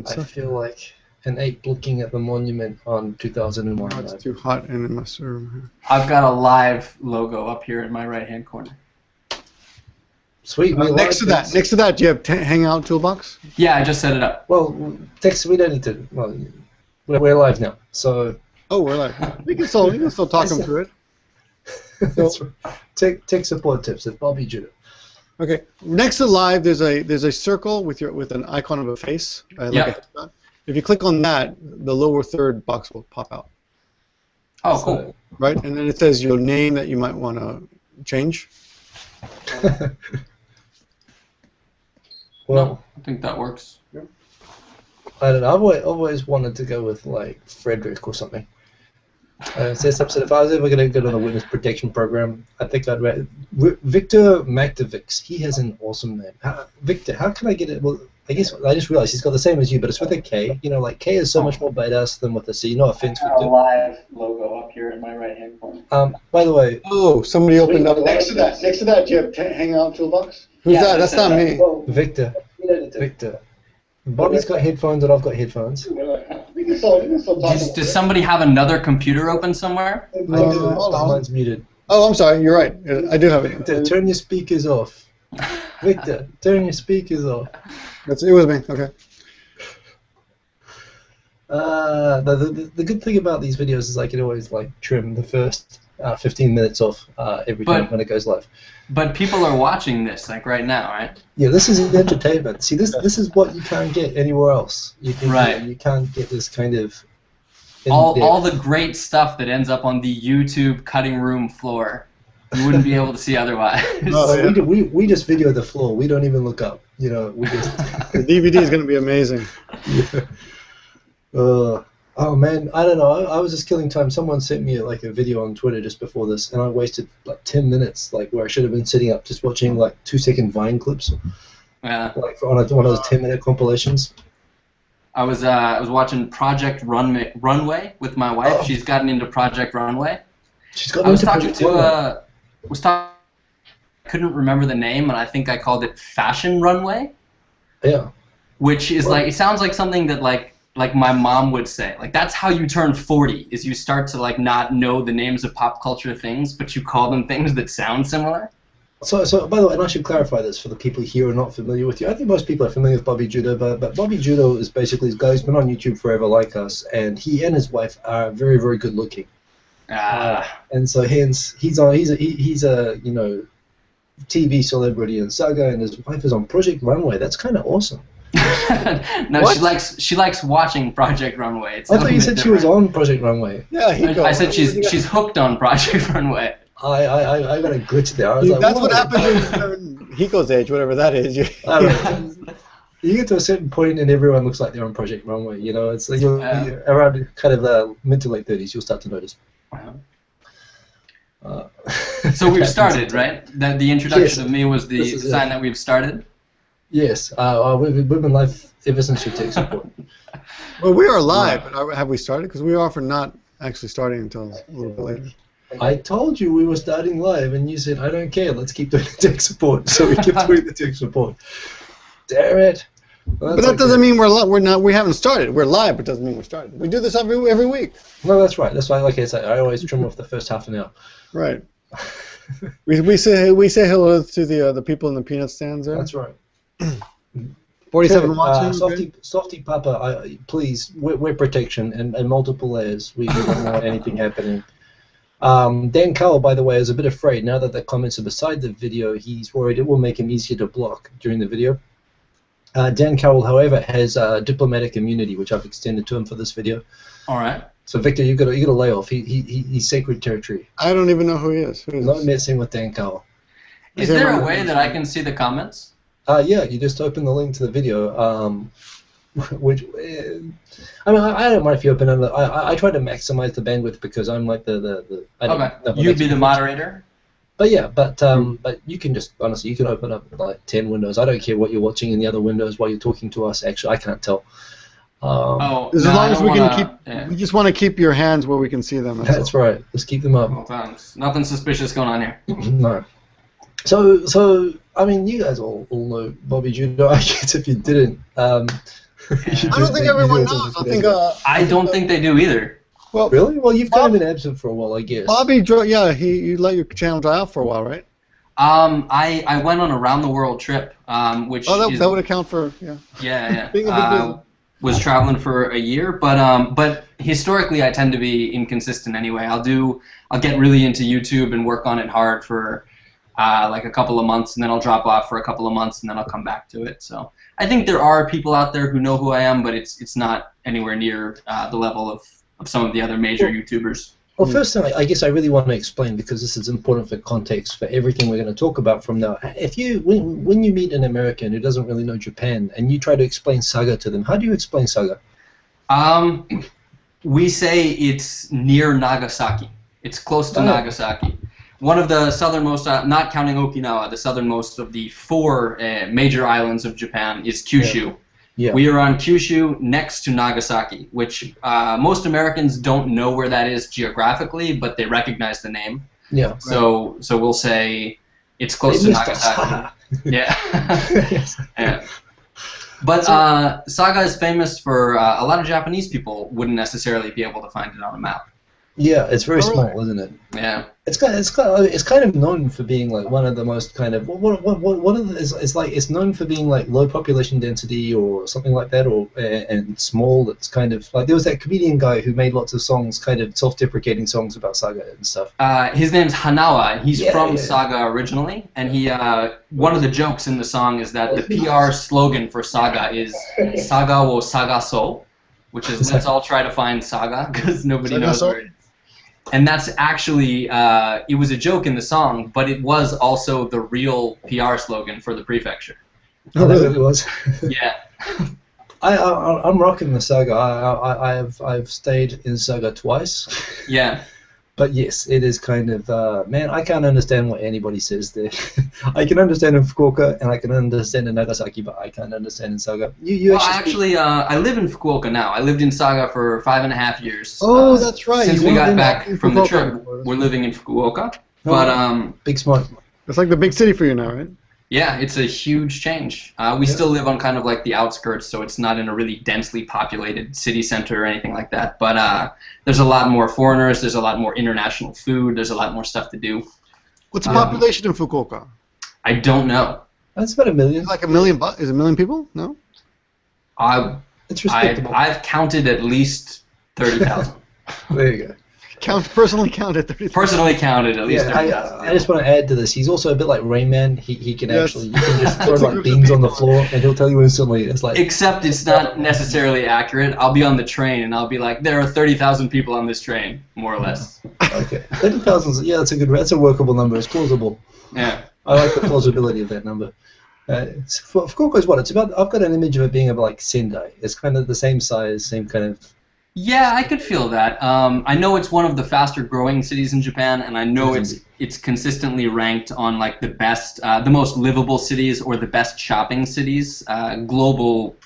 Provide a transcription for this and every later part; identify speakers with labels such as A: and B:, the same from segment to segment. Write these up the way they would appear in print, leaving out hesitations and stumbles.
A: I feel like an ape looking at the monument on 2001.
B: Oh, it's too hot in my room.
C: I've got a live logo up here in my right-hand corner.
A: Sweet.
B: Next to that, do you have Hangout Toolbox?
C: Yeah, I just set it up.
A: Well, we don't need to. Well, we're live now, so.
B: Oh, we're live. We can still talk them through it.
A: That's right. Tech support tips at Bobby Judo.
B: Okay. Next to live, there's a circle with an icon of a face. If you click on that, the lower third box will pop out.
C: Oh, cool.
B: Right, and then it says your name that you might want to change.
A: Well,
C: no, I think that works.
A: I don't know. I've always wanted to go with like Frederick or something. So if I was ever going to go on a witness protection program, I think I'd read Victor Maktovix. He has an awesome name. Victor, how can I get it? Well, I guess I just realized he's got the same as you, but it's with a K. You know, like K is so much more badass than with a C. No offense, Victor.
C: A live logo up here in my right-hand corner.
A: By the way.
B: Oh, somebody opened up. Next to that, do you have Hangout Toolbox? Who's that? That's not me.
A: Victor. Victor. Bobby's got headphones and I've got headphones.
C: Does somebody have another computer open somewhere?
A: Mine's muted.
B: Oh, I'm sorry. You're right. I do have it.
A: Victor, turn your speakers off. Victor, turn your speakers off.
B: It was me. Okay.
A: The good thing about these videos is I can always like trim the first 15 minutes off every time when it goes live.
C: But people are watching this like right now, right?
A: Yeah, this is entertainment. See, this is what you can't get anywhere else. You can't get this kind of
C: all the great stuff that ends up on the YouTube cutting room floor. You wouldn't be able to see otherwise.
A: We just video the floor. We don't even look up. You know, we just.
B: The DVD is going to be amazing.
A: Yeah. Oh man, I don't know. I was just killing time. Someone sent me like a video on Twitter just before this, and I wasted like 10 minutes, like where I should have been sitting up just watching like 2-second Vine clips.
C: Yeah.
A: Like on one of those 10-minute compilations.
C: I was watching Project Runway with my wife.
A: Oh.
C: She's gotten into Project Runway.
A: She's got into Project Runway.
C: I couldn't remember the name, and I think I called it Fashion Runway.
A: Yeah.
C: Which is like, it sounds like something that like my mom would say. Like, that's how you turn 40, is you start to like not know the names of pop culture things, but you call them things that sound similar.
A: So by the way, and I should clarify this for the people here who are not familiar with you. I think most people are familiar with Bobby Judo, but Bobby Judo is basically this guy who's been on YouTube forever like us, and he and his wife are very, very good looking. And so hence he's a you know, TV celebrity in Saga, and his wife is on Project Runway. That's kind of awesome.
C: No, what? she likes watching Project Runway.
A: I thought you said she was on Project Runway.
B: Yeah,
C: I said she's hooked on Project Runway.
A: I got a glitch there. I was like,
B: that's what happens when Hiko's age, whatever that is.
A: You get to a certain point and everyone looks like they're on Project Runway. You know, it's like you're around kind of mid to late 30s. You'll start to notice.
C: So we've started, right? The introduction of me was the sign that we've started.
A: Yes, we've been live ever since your tech support.
B: Well, we are live, but have we started? Because we are for not actually starting until a little bit later.
A: I told you we were starting live, and you said, I don't care, let's keep doing the tech support. So we kept doing the tech support. Damn it. Well,
B: but that doesn't mean we haven't started. We're live, but it doesn't mean we're started. We do this every week.
A: No, that's right. That's why, like I said, I always trim off the first half an hour.
B: Right. we say hello to the people in the peanut stands there.
A: That's right.
B: 47 watching.
A: Softy Papa, please, wear protection and multiple layers. We don't want anything happening. Dan Cowell, by the way, is a bit afraid now that the comments are beside the video. He's worried it will make him easier to block during the video. Dan Cowell, however, has diplomatic immunity, which I've extended to him for this video.
C: All right.
A: So Victor, you got to lay off. He's sacred territory.
B: I don't even know who he is.
A: Not messing with Dan Cowell.
C: Is there a way that I can see the comments?
A: Yeah, you just open the link to the video. Which I mean, I don't mind if you open it. I try to maximize the bandwidth because I'm like the
C: okay. You'd be the moderator.
A: But yeah, but you can just honestly, you can open up like 10 windows. I don't care what you're watching in the other windows while you're talking to us. Actually, I can't tell.
B: As long as we can keep, we just want to keep your hands where we can see them.
A: That's right. Let's keep them up.
C: Nothing suspicious going on here.
A: No. So I mean, you guys all know Bobby Judo. I guess if you didn't,
B: I don't think everyone knows.
C: I don't think they do either.
A: Well, really? Well, you've kind of been absent for a while, I guess.
B: Bobby, you let your channel die out for a while, right?
C: I went on a round the world trip, which
B: that would account for
C: being a big business. Was traveling for a year, but historically I tend to be inconsistent anyway. I'll get really into YouTube and work on it hard for like a couple of months, and then I'll drop off for a couple of months, and then I'll come back to it. So I think there are people out there who know who I am, but it's not anywhere near the level of some of the other major YouTubers.
A: Well, first thing, I guess I really want to explain, because this is important for context for everything we're going to talk about from now. If when you meet an American who doesn't really know Japan and you try to explain Saga to them, how do you explain Saga?
C: We say it's near Nagasaki. It's close to Nagasaki. One of the southernmost, not counting Okinawa, the southernmost of the 4 major islands of Japan is Kyushu.
A: Yeah. Yeah.
C: We are on Kyushu next to Nagasaki, which most Americans don't know where that is geographically, but they recognize the name.
A: Yeah.
C: So we'll say it's close to Nagasaki. Yeah. Yeah. But Saga is famous for a lot of Japanese people wouldn't necessarily be able to find it on a map.
A: Yeah, it's very small, isn't it?
C: Yeah.
A: It's kind of known for being like one of the most kind of it's known for being like low population density or something like that, or and small. It's kind of like there was that comedian guy who made lots of songs, kind of self-deprecating songs about Saga and stuff.
C: His name's Hanawa. He's from Saga originally, and he one of the jokes in the song is that the PR slogan for Saga is "Saga wo Sagaso," which is let's all try to find Saga, because nobody knows where it is. And that's actually, it was a joke in the song, but it was also the real PR slogan for the prefecture.
A: Oh, that really was.
C: Yeah.
A: I'm rocking the Saga. I've stayed in Saga twice.
C: Yeah.
A: But yes, it is kind of, man, I can't understand what anybody says there. I can understand in Fukuoka, and I can understand in Nagasaki, but I can't understand in Saga.
C: I live in Fukuoka now. I lived in Saga for 5.5 years.
B: Oh, that's right.
C: Since we got back from the trip, we're living in Fukuoka. But
A: big smart.
B: It's like the big city for you now, right?
C: Yeah, it's a huge change. We still live on kind of like the outskirts, so it's not in a really densely populated city center or anything like that. But there's a lot more foreigners, there's a lot more international food, there's a lot more stuff to do.
B: What's the population in Fukuoka?
C: I don't know.
A: That's about 1 million.
B: Like 1 million? Is it 1 million people? No?
A: It's respectable.
C: I've counted at least 30,000.
A: There you go.
B: Personally counted 30,000.
C: Personally counted at least 30,000.
A: I just want to add to this. He's also a bit like Rain Man. He can actually, you can just throw like beans on the floor and he'll tell you instantly. It's like.
C: Except it's not necessarily accurate. I'll be on the train and I'll be like, there are 30,000 people on this train, more or less.
A: Okay, 30,000. Yeah, that's a workable number. It's plausible.
C: Yeah.
A: I like the plausibility of that number. Fukuoka is what? It's about. I've got an image of it being about like Sendai. It's kind of the same size, same kind of.
C: Yeah, I could feel that. I know it's one of the faster growing cities in Japan, and I know it's consistently ranked on like the best, the most livable cities or the best shopping cities, global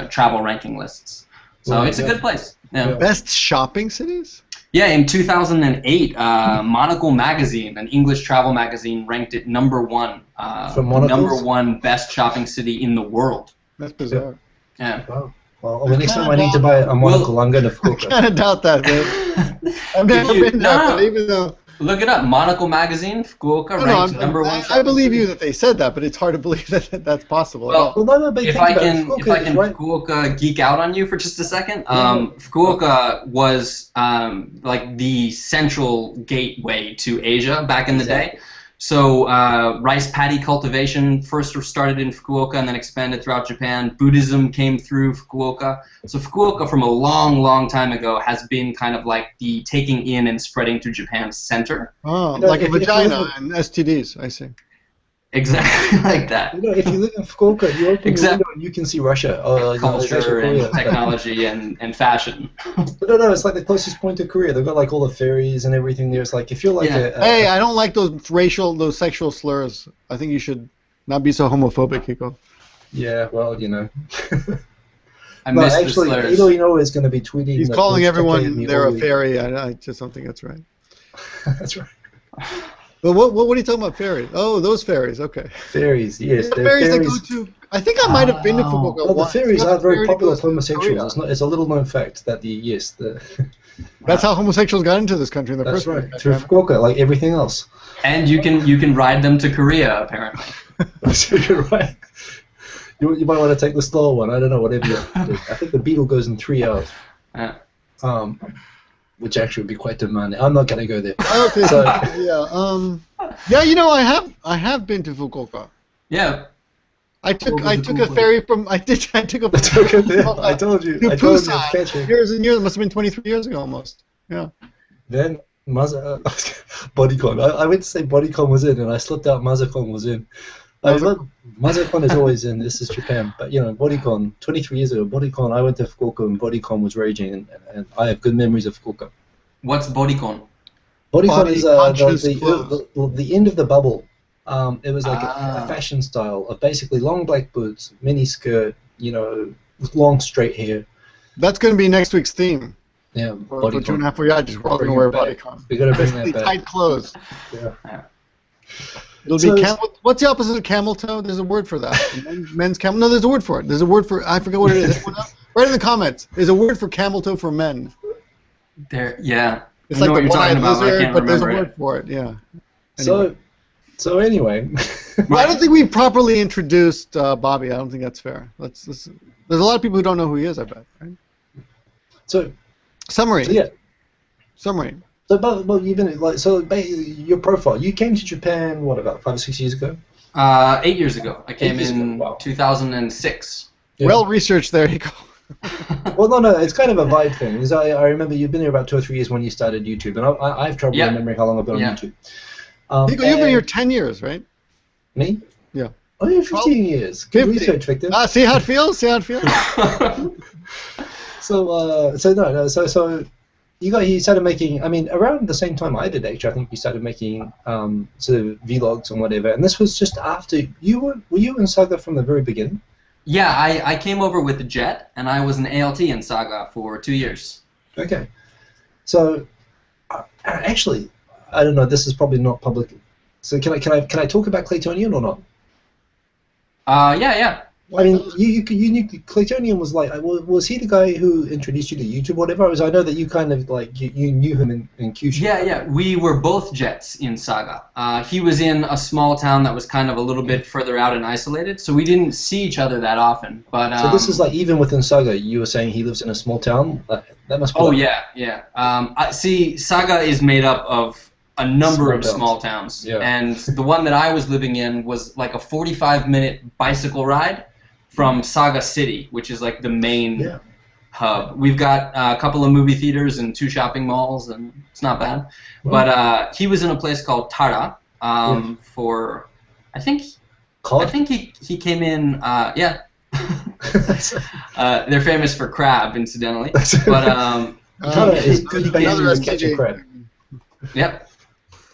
C: travel ranking lists. So it's a good place. Yeah.
B: Best shopping cities?
C: Yeah, in 2008, Monocle Magazine, an English travel magazine, ranked it #1, #1 best shopping city in the world.
B: That's bizarre.
C: Yeah.
A: Wow. Well, the next time I need to buy a monocle, I'm going to Fukuoka.
B: I kind of doubt that, man. I've never been there, but even though...
C: Look it up. Monocle Magazine, Fukuoka, ranked #1.
B: I believe you that they said that, but it's hard to believe that that's possible.
C: Well, if I can Fukuoka geek out on you for just a second, Fukuoka was like the central gateway to Asia back in the day. So rice paddy cultivation first started in Fukuoka and then expanded throughout Japan. Buddhism came through Fukuoka. So Fukuoka from a long, long time ago has been kind of like the taking in and spreading to Japan's center.
B: Oh, like a vagina and STDs, I see.
C: Exactly like that.
A: You know, if you live in Fukuoka, you open the window and you can see Russia.
C: Culture and technology and fashion.
A: But no, it's like the closest point to Korea. They've got like all the ferries and everything there. It's like if you're like
B: hey, I don't like those sexual slurs. I think you should not be so homophobic, Hiko.
A: Yeah, well, you know.
C: I miss the slurs.
A: Ito is going to be tweeting.
B: He's calling everyone they're a fairy. I just don't think that's right.
A: That's right.
B: But what are you talking about, fairies? Oh, those fairies, okay.
A: Fairies, yes.
B: The fairies that go to I think I might have been to Fukuoka.
A: Well, the ferries are very popular with homosexuals.
B: Korea.
A: It's a little known fact that
B: That's how homosexuals got into this country in the
A: that's
B: first
A: right.
B: place.
A: Through Fukuoka, like everything else.
C: And you can ride them to Korea apparently.
A: So you're right. You might want to take the slower one. I don't know, whatever you do. I think the Beetle goes in 3 hours.
C: Yeah.
A: Which actually would be quite demanding. I'm not going to go there.
B: Okay.
A: So,
B: Yeah. You know, I have been to Fukuoka.
C: Yeah.
B: I took a ferry from I took a
A: I told you.
B: to
A: I told you.
B: Busan years and years. It must have been 23 years ago almost. Yeah.
A: Then Bodycon. I went to say Bodycon was in, and I slipped out. Mazakon was in. Mazakon is always in. This is Japan, but you know, Bodycon. 23 years ago, Bodycon. I went to Fukuoka, and Bodycon was raging, and I have good memories of Fukuoka.
C: What's bodycon?
A: Bodycon is the end of the bubble. It was like a fashion style of basically long black boots, mini skirt, you know, with long straight hair.
B: That's going to be next week's theme.
A: Yeah,
B: for 2.5 Oyajis, we're all going to wear bodycon.
A: We got to bring that back.
B: Tight clothes.
A: Yeah.
B: It'll be what's the opposite of camel toe? There's a word for that. Men's camel. No, there's a word for it. There's a word for. I forget what it is. Write in the comments. There's a word for camel toe for men.
C: Yeah.
B: It's like the one-eyed lizard, but there's a word for it. Yeah. Anyway.
A: So anyway.
B: Well, I don't think we properly introduced Bobby. I don't think that's fair. There's a lot of people who don't know who he is, I bet. Right?
A: So.
B: Summary.
A: So, yeah.
B: Summary.
A: So, but you've been like your profile. You came to Japan about 5 or 6 years ago?
C: 8 years ago. I came in 2006.
A: Yeah.
B: Well researched. There you go.
A: Well, no, it's kind of a vibe thing. Because I remember you've been here about 2 or 3 years when you started YouTube, and I have trouble remembering how long I've been on YouTube.
B: You've been here 10 years, right?
A: Me?
B: Yeah.
A: Oh, yeah, 15 years. Good research, Victor.
B: See how it feels? See how it feels?
A: So you started making, I mean, around the same time I did, actually. I think you started making sort of vlogs and whatever, and this was just after, were you in Saga from the very beginning?
C: Yeah, I came over with the Jet, and I was an ALT in Saga for 2 years.
A: Okay. So, actually, I don't know, this is probably not public. So can I talk about Claytonian or not?
C: Yeah.
A: I mean, you knew Claytonian was like, was he the guy who introduced you to YouTube or whatever? I know that you kind of like, you knew him in Kyushu.
C: Yeah, we were both Jets in Saga. He was in a small town that was kind of a little bit further out and isolated, so we didn't see each other that often. But
A: so this is like, even within Saga, you were saying he lives in a small town? That must be
C: yeah. See, Saga is made up of a number of small towns.
A: Yeah.
C: And the one that I was living in was like a 45-minute bicycle ride from Saga City, which is like the main hub. We've got a couple of movie theaters and 2 shopping malls, and it's not bad. Wow. But he was in a place called Tara for, I think he came in, they're famous for crab, incidentally. But
A: Tara is good bait crab.
C: Yep.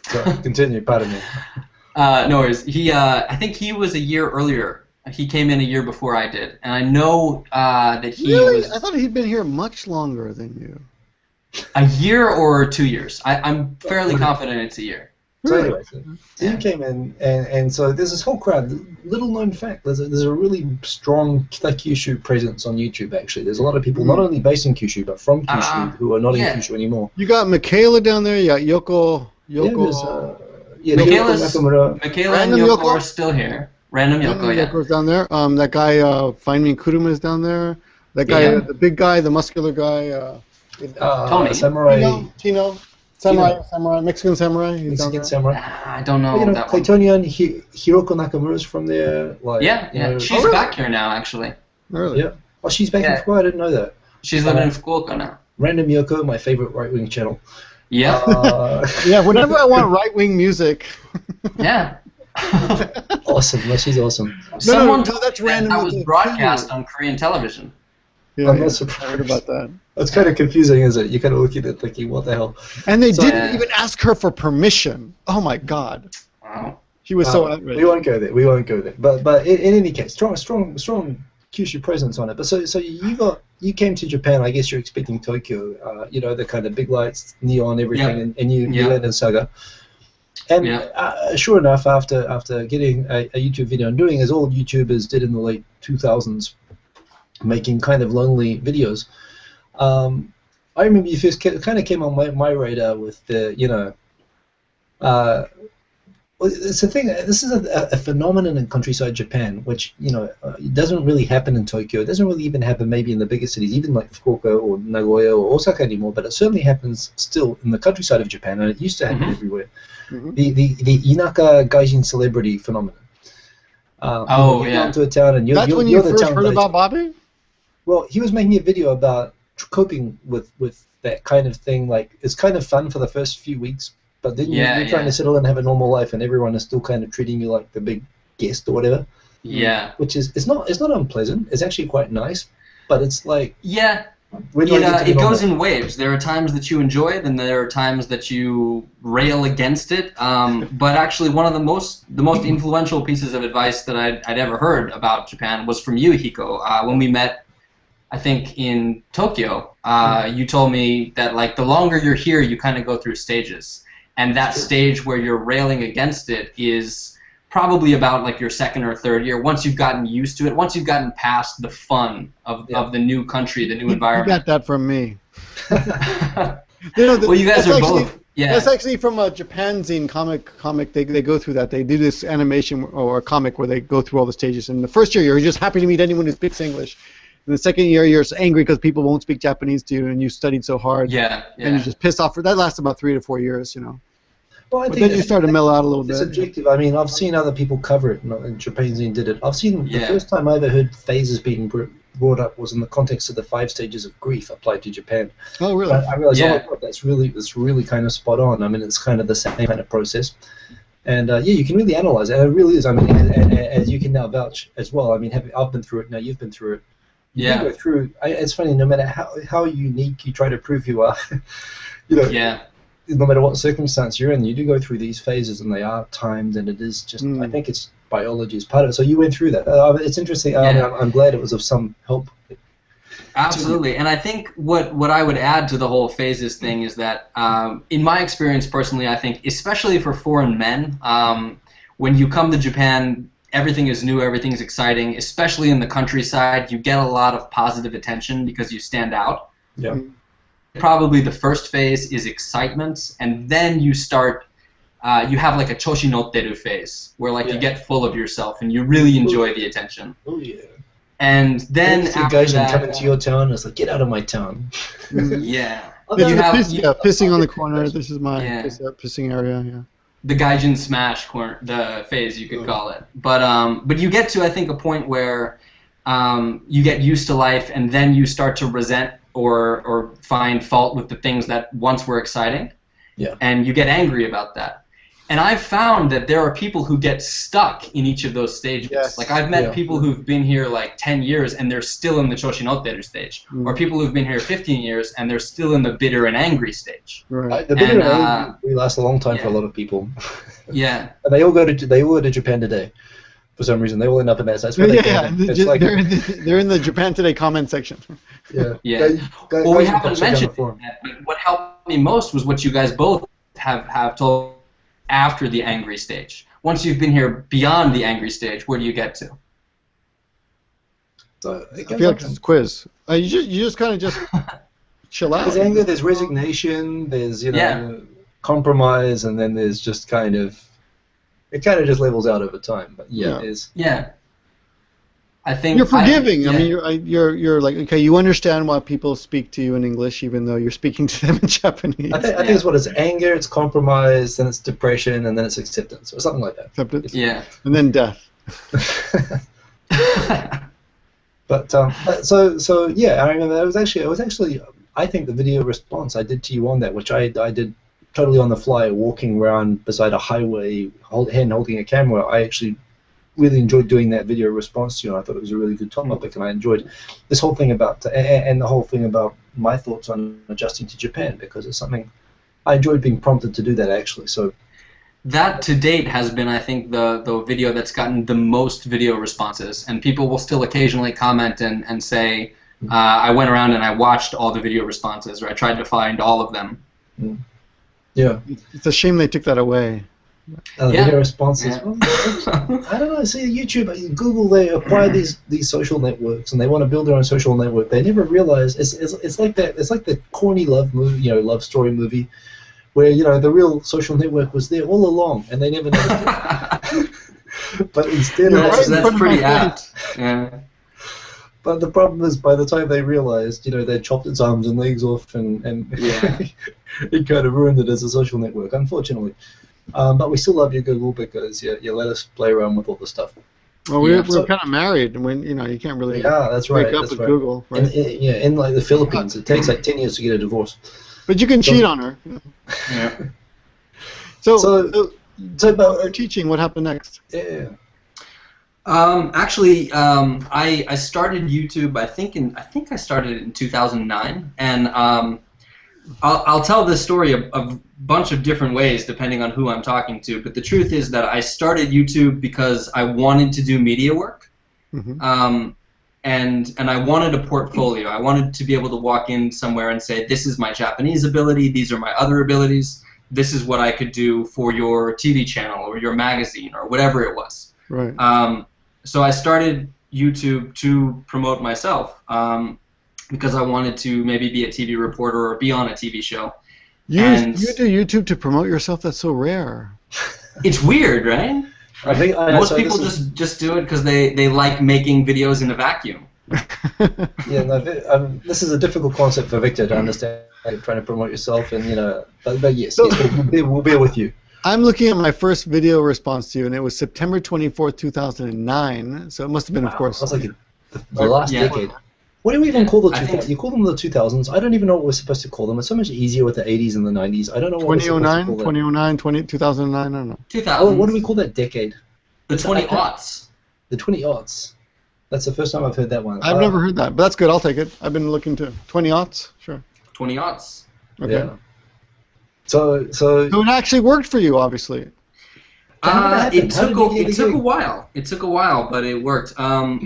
A: So, continue, pardon me.
C: No worries. I think he was a year earlier. He came in a year before I did, and I know that he was...
B: I thought he'd been here much longer than you.
C: A year or 2 years. I'm fairly confident it's a year.
A: So anyway, you came in, and so there's this whole crowd. Little known fact, there's a really strong Kyushu presence on YouTube, actually. There's a lot of people, not only based in Kyushu, but from Kyushu, who are not in Kyushu anymore.
B: You got Michaela down there, you got Yoko...
C: Michaela and Yoko are still here. Random Yoko,
B: Yoko's down there. That guy, Find Me Kuruma is down there. That guy, the big guy, the muscular guy.
C: Tony.
A: Samurai.
B: Tino. Samurai, Mexican Samurai.
A: Mexican Samurai.
C: I don't know that one.
A: Claytonian, Hiroko Nakamura's from there. Like,
C: she's back here now, actually.
B: Really?
A: Yeah. Oh, she's back in Fukuoka? I didn't know that.
C: She's living in Fukuoka now.
A: Random Yoko, my favorite right-wing channel.
C: Yeah.
B: Whenever I want right-wing music.
C: Yeah.
A: Awesome. No, she's awesome.
C: Someone told me that was broadcast on Korean television.
B: Yeah,
A: I'm not surprised.
B: I heard about that.
A: That's kind of confusing, isn't it? You're kind of looking at it thinking, what the hell?
B: And they didn't even ask her for permission. Oh my God.
C: Wow.
B: She was so outraged.
A: We won't go there. But in any case, strong Kyushu presence on it. But so you came to Japan. I guess you're expecting Tokyo. The kind of big lights, neon, everything, and you landed in Saga. And sure enough, after getting a YouTube video and doing as all YouTubers did in the late 2000s, making kind of lonely videos, I remember you first kind of came on my radar with the, well, it's the thing. This is a phenomenon in countryside Japan, which it doesn't really happen in Tokyo. It doesn't really even happen maybe in the bigger cities, even like Fukuoka or Nagoya or Osaka anymore. But it certainly happens still in the countryside of Japan, and it used to happen everywhere. The Inaka Gaijin celebrity phenomenon. You come to a town and
B: that's when you first heard about Bobby?
A: Well, he was making a video about coping with that kind of thing. Like, it's kind of fun for the first few weeks. But then you're trying to settle and have a normal life, and everyone is still kind of treating you like the big guest or whatever.
C: Yeah.
A: Which is it's not unpleasant. It's actually quite nice, but it's like
C: it goes in waves. There are times that you enjoy it, and there are times that you rail against it. But actually, one of the most influential pieces of advice that I'd ever heard about Japan was from you, Hiko. When we met, I think in Tokyo, you told me that like the longer you're here, you kind of go through stages. And that stage where you're railing against it is probably about like your second or third year. Once you've gotten used to it, once you've gotten past the fun of the new country, the new environment.
B: You got that from me.
C: Well, you guys are both. Yeah.
B: That's actually from a Japan zine comic. They go through that. They do this animation or a comic where they go through all the stages. And the first year, you're just happy to meet anyone who speaks English. In the second year, you're angry because people won't speak Japanese to you, and you studied so hard.
C: Yeah.
B: And you're just pissed off. That lasts about 3 to 4 years,
A: Well, I
B: but
A: think
B: then you start to mellow out a little bit.
A: It's subjective. I mean, I've seen other people cover it, and Japan Zine did it. I've seen the first time I ever heard phases being brought up was in the context of the 5 stages of grief applied to Japan.
B: Oh, really?
A: I realized, oh my God, that's really kind of spot on. I mean, it's kind of the same kind of process. And you can really analyze it. And it really is. I mean, as you can now vouch as well. I mean, I've been through it. Now you've been through it. You go through. It's funny. No matter how unique you try to prove you are, no matter what circumstance you're in, you do go through these phases, and they are timed, and it is just. I think it's biology is part of it. So you went through that. It's interesting. I'm glad it was of some help.
C: Absolutely, and I think what I would add to the whole phases thing is that, in my experience personally, I think especially for foreign men, when you come to Japan, everything is new, everything is exciting. Especially in the countryside, you get a lot of positive attention because you stand out.
A: Yeah.
C: Probably the first phase is excitement, and then you start. You have like a choshi notteru phase, where like you get full of yourself and you really enjoy the attention.
A: Oh yeah.
C: And then after
A: guys
C: that,
A: come into your town, it's like, get out of my town.
B: Pissing on the corner. This is my pissing area. Yeah.
C: The gaijin smash corner, the phase you could call it. But you get to, I think, a point where you get used to life, and then you start to resent or find fault with the things that once were exciting.
A: Yeah.
C: And you get angry about that. And I've found that there are people who get stuck in each of those stages.
B: Yes.
C: Like I've met people who've been here like 10 years and they're still in the choshi notteru stage. Or people who've been here 15 years and they're still in the bitter and angry stage.
A: Right. The bitter and angry last a long time for a lot of people.
C: Yeah.
A: And they all go to Japan today. For some reason, they all end up in that. That's where
B: they're in the Japan Today comment section.
C: Yeah. Well, we haven't mentioned that, but what helped me most was what you guys both have told after the angry stage. Once you've been here beyond the angry stage, where do you get to?
A: So
B: I feel like it's a quiz. You just kind of just chill out.
A: There's anger, there's resignation, there's compromise, and then there's just kind of. It kind of just levels out over time, but it is.
C: Yeah. I think
B: you're forgiving. I mean, you're like, okay, you understand why people speak to you in English, even though you're speaking to them in Japanese.
A: I think it's what it's anger, it's compromise, then it's depression, and then it's acceptance, or something like that.
B: Acceptance.
C: Yeah.
B: And then death.
A: But so yeah, I remember it was actually I think the video response I did to you on that, which I did totally on the fly, walking around beside a highway, holding a camera. I actually really enjoyed doing that video response to you. I thought it was a really good topic, and I enjoyed this whole thing about and the whole thing about my thoughts on adjusting to Japan, because it's something I enjoyed being prompted to do that actually. So
C: that to date has been, I think, the video that's gotten the most video responses, and people will still occasionally comment and say, I went around and I watched all the video responses, or I tried to find all of them.
A: Yeah.
B: It's a shame they took that away.
A: Video responses. Yeah. Well, I don't know. See, YouTube, Google, they acquire these social networks and they want to build their own social network. They never realize it's like that. It's like the corny love movie, love story movie, where the real social network was there all along and they never noticed it. But instead,
C: that's pretty apt. Yeah.
A: But the problem is, by the time they realized, they'd chopped its arms and legs off, and it kind of ruined it as a social network, unfortunately. But we still love you, Google, because you let us play around with all the stuff.
B: Well, we're kind of married, and when you can't really break up with Google. Right?
A: In like the Philippines, it takes like 10 years to get a divorce.
B: But you can cheat on her.
C: Yeah.
B: So about our teaching, what happened next?
A: Yeah.
C: Actually, I started YouTube. I think I started it in 2009, and I'll tell this story a bunch of different ways depending on who I'm talking to. But the truth is that I started YouTube because I wanted to do media work, and I wanted a portfolio. I wanted to be able to walk in somewhere and say, "This is my Japanese ability. These are my other abilities. This is what I could do for your TV channel or your magazine or whatever it was."
B: Right.
C: So I started YouTube to promote myself because I wanted to maybe be a TV reporter or be on a TV show.
B: You do YouTube to promote yourself? That's so rare.
C: It's weird, right?
A: I think
C: most people just do it because they like making videos in a vacuum.
A: Yeah, no, this is a difficult concept for Victor to understand. Trying to promote yourself, and but yes, we'll bear with you.
B: I'm looking at my first video response to you, and it was September 24th, 2009. So it must have been, of course,
A: that's like the last decade. What do we even call the 2000s? You call them the 2000s. I don't even know what we're supposed to call them. It's so much easier with the 80s and the 90s. I don't know what we're supposed to call them.
B: 2009, I don't know.
C: 2000.
A: Oh, what do we call that decade?
C: The 20-aughts.
A: The 20-aughts. That's the first time I've heard that one.
B: I've never heard that, but that's good. I'll take it. I've been looking too. 20-aughts? Sure.
C: 20-aughts.
B: Okay.
A: Yeah. So
B: it actually worked for you, obviously.
C: It took a while. It took a while, but it worked.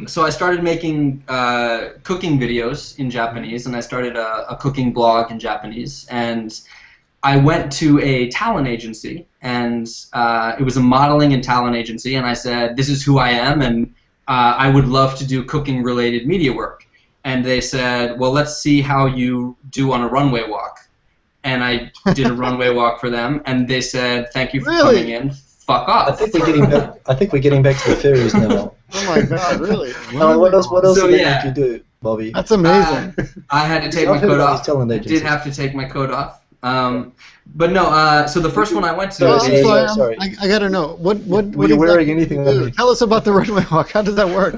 C: So I started making cooking videos in Japanese, and I started a cooking blog in Japanese. And I went to a talent agency, and it was a modeling and talent agency. And I said, "This is who I am, and I would love to do cooking-related media work." And they said, "Well, let's see how you do on a runway walk." And I did a runway walk for them, and they said, "Thank you for coming in. Fuck off."
A: I think we're getting back to the fairies now.
B: Oh my God, really?
A: What else did you do, Bobby?
B: That's amazing.
C: I had to take my coat off. I did have to take my coat off. But no. So the first one I went to.
A: Sorry.
B: I gotta know what
A: were you wearing anything?
B: Tell us about the runway walk. How does that work?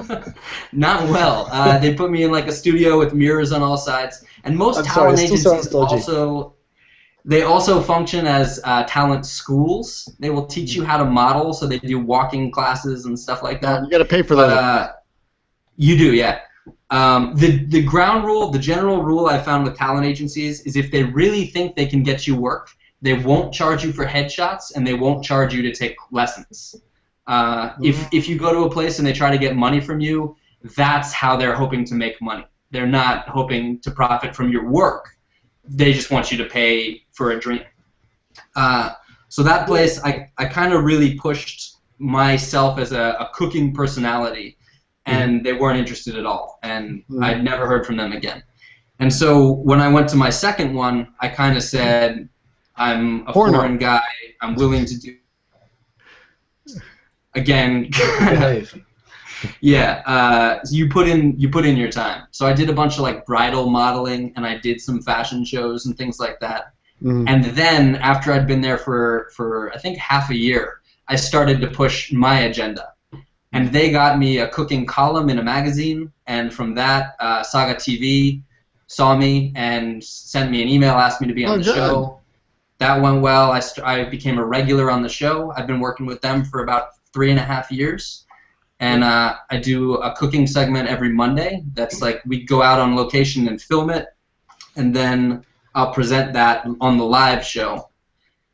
C: Not well. They put me in like a studio with mirrors on all sides, and most talent agencies also function as talent schools. They will teach you how to model, so they do walking classes and stuff like that.
B: You got to pay for that.
C: You do, yeah. The ground rule, the general rule I found with talent agencies is if they really think they can get you work, they won't charge you for headshots and they won't charge you to take lessons. If you go to a place and they try to get money from you, that's how they're hoping to make money. They're not hoping to profit from your work. They just want you to pay for a drink. So that place, I kind of really pushed myself as a cooking personality, and they weren't interested at all, and I'd never heard from them again. And so when I went to my second one, I kind of said, I'm a foreign guy, I'm willing to do... Again... Yeah, you put in your time. So I did a bunch of like bridal modeling, and I did some fashion shows and things like that. And then after I'd been there for I think half a year, I started to push my agenda. And they got me a cooking column in a magazine, and from that, Saga TV saw me and sent me an email, asked me to be on the show. That went well. I became a regular on the show. I've been working with them for about 3.5 years. And I do a cooking segment every Monday. That's like we go out on location and film it, and then I'll present that on the live show.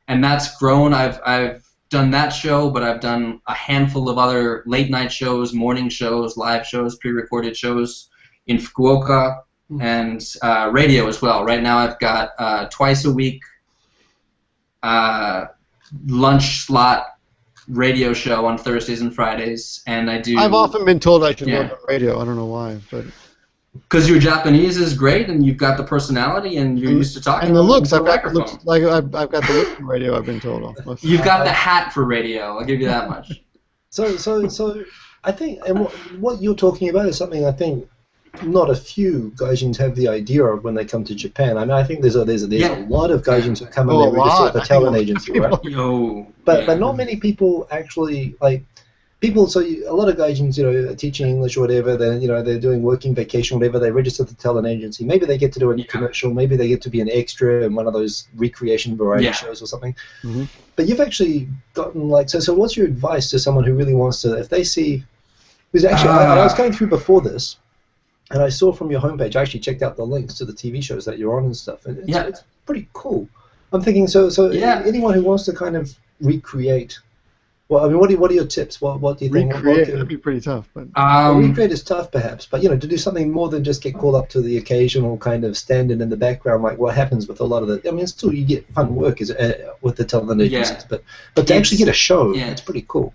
C: And that's grown. I've done that show, but I've done a handful of other late night shows, morning shows, live shows, pre-recorded shows in Fukuoka, and radio as well. Right now I've got twice a week lunch slot radio show on Thursdays and Fridays, and I do.
B: I've often been told I should work on radio. I don't know why, but.
C: Because your Japanese is great, and you've got the personality, and you're used to talking.
B: And the looks, I've got the looks, like I've got the look for radio. I've been told.
C: You've got the hat for radio. I'll give you that much.
A: So I think, and what you're talking about is something I think not a few gaijins have the idea of when they come to Japan. I mean, I think there's a lot of gaijins who come and they register at the talent agency, right? But not many people actually like. So a lot of gaijins, are teaching English or whatever. Then they're doing working vacation, or whatever. They register at the talent agency. Maybe they get to do a commercial. Maybe they get to be an extra in one of those recreation variety shows or something. Mm-hmm. But you've actually gotten so. What's your advice to someone who really wants to, if they see? Because actually, I was going through before this, and I saw from your homepage. I actually checked out the links to the TV shows that you're on and stuff, and it's pretty cool. I'm thinking anyone who wants to kind of recreate. Well, I mean, what are your tips? What do you think?
B: Recreate would be pretty tough, but
A: recreate is tough, perhaps. But to do something more than just get called up to the occasional kind of stand-in in the background, like what happens with a lot of the. I mean, still you get fun work with the television agencies, but to actually get a show, it's pretty cool.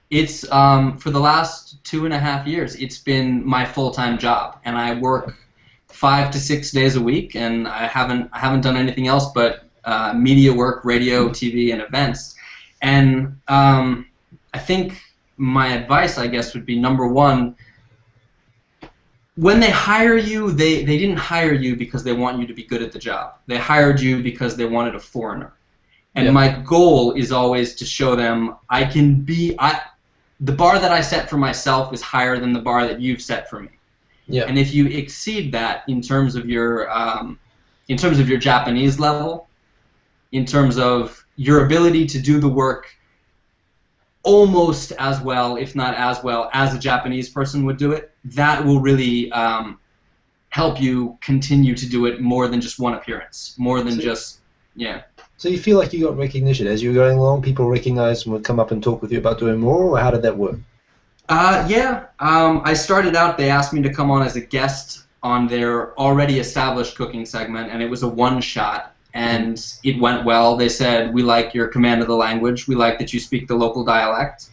C: It's for the last 2.5 years, it's been my full-time job, and I work 5 to 6 days a week, and I haven't done anything else but media work, radio, TV, and events. And I think my advice, I guess, would be number one, when they hire you, they didn't hire you because they want you to be good at the job. They hired you because they wanted a foreigner. And my goal is always to show them the bar that I set for myself is higher than the bar that you've set for me. Yeah. And if you exceed that in terms of your Japanese level, in terms of your ability to do the work almost as well, if not as well, as a Japanese person would do it, that will really help you continue to do it more than just one appearance, more than
A: So you feel like you got recognition as you were going along? People recognized and would come up and talk with you about doing more, or how did that work?
C: I started out, they asked me to come on as a guest on their already established cooking segment, and it was a one-shot. And it went well. They said, we like your command of the language. We like that you speak the local dialect.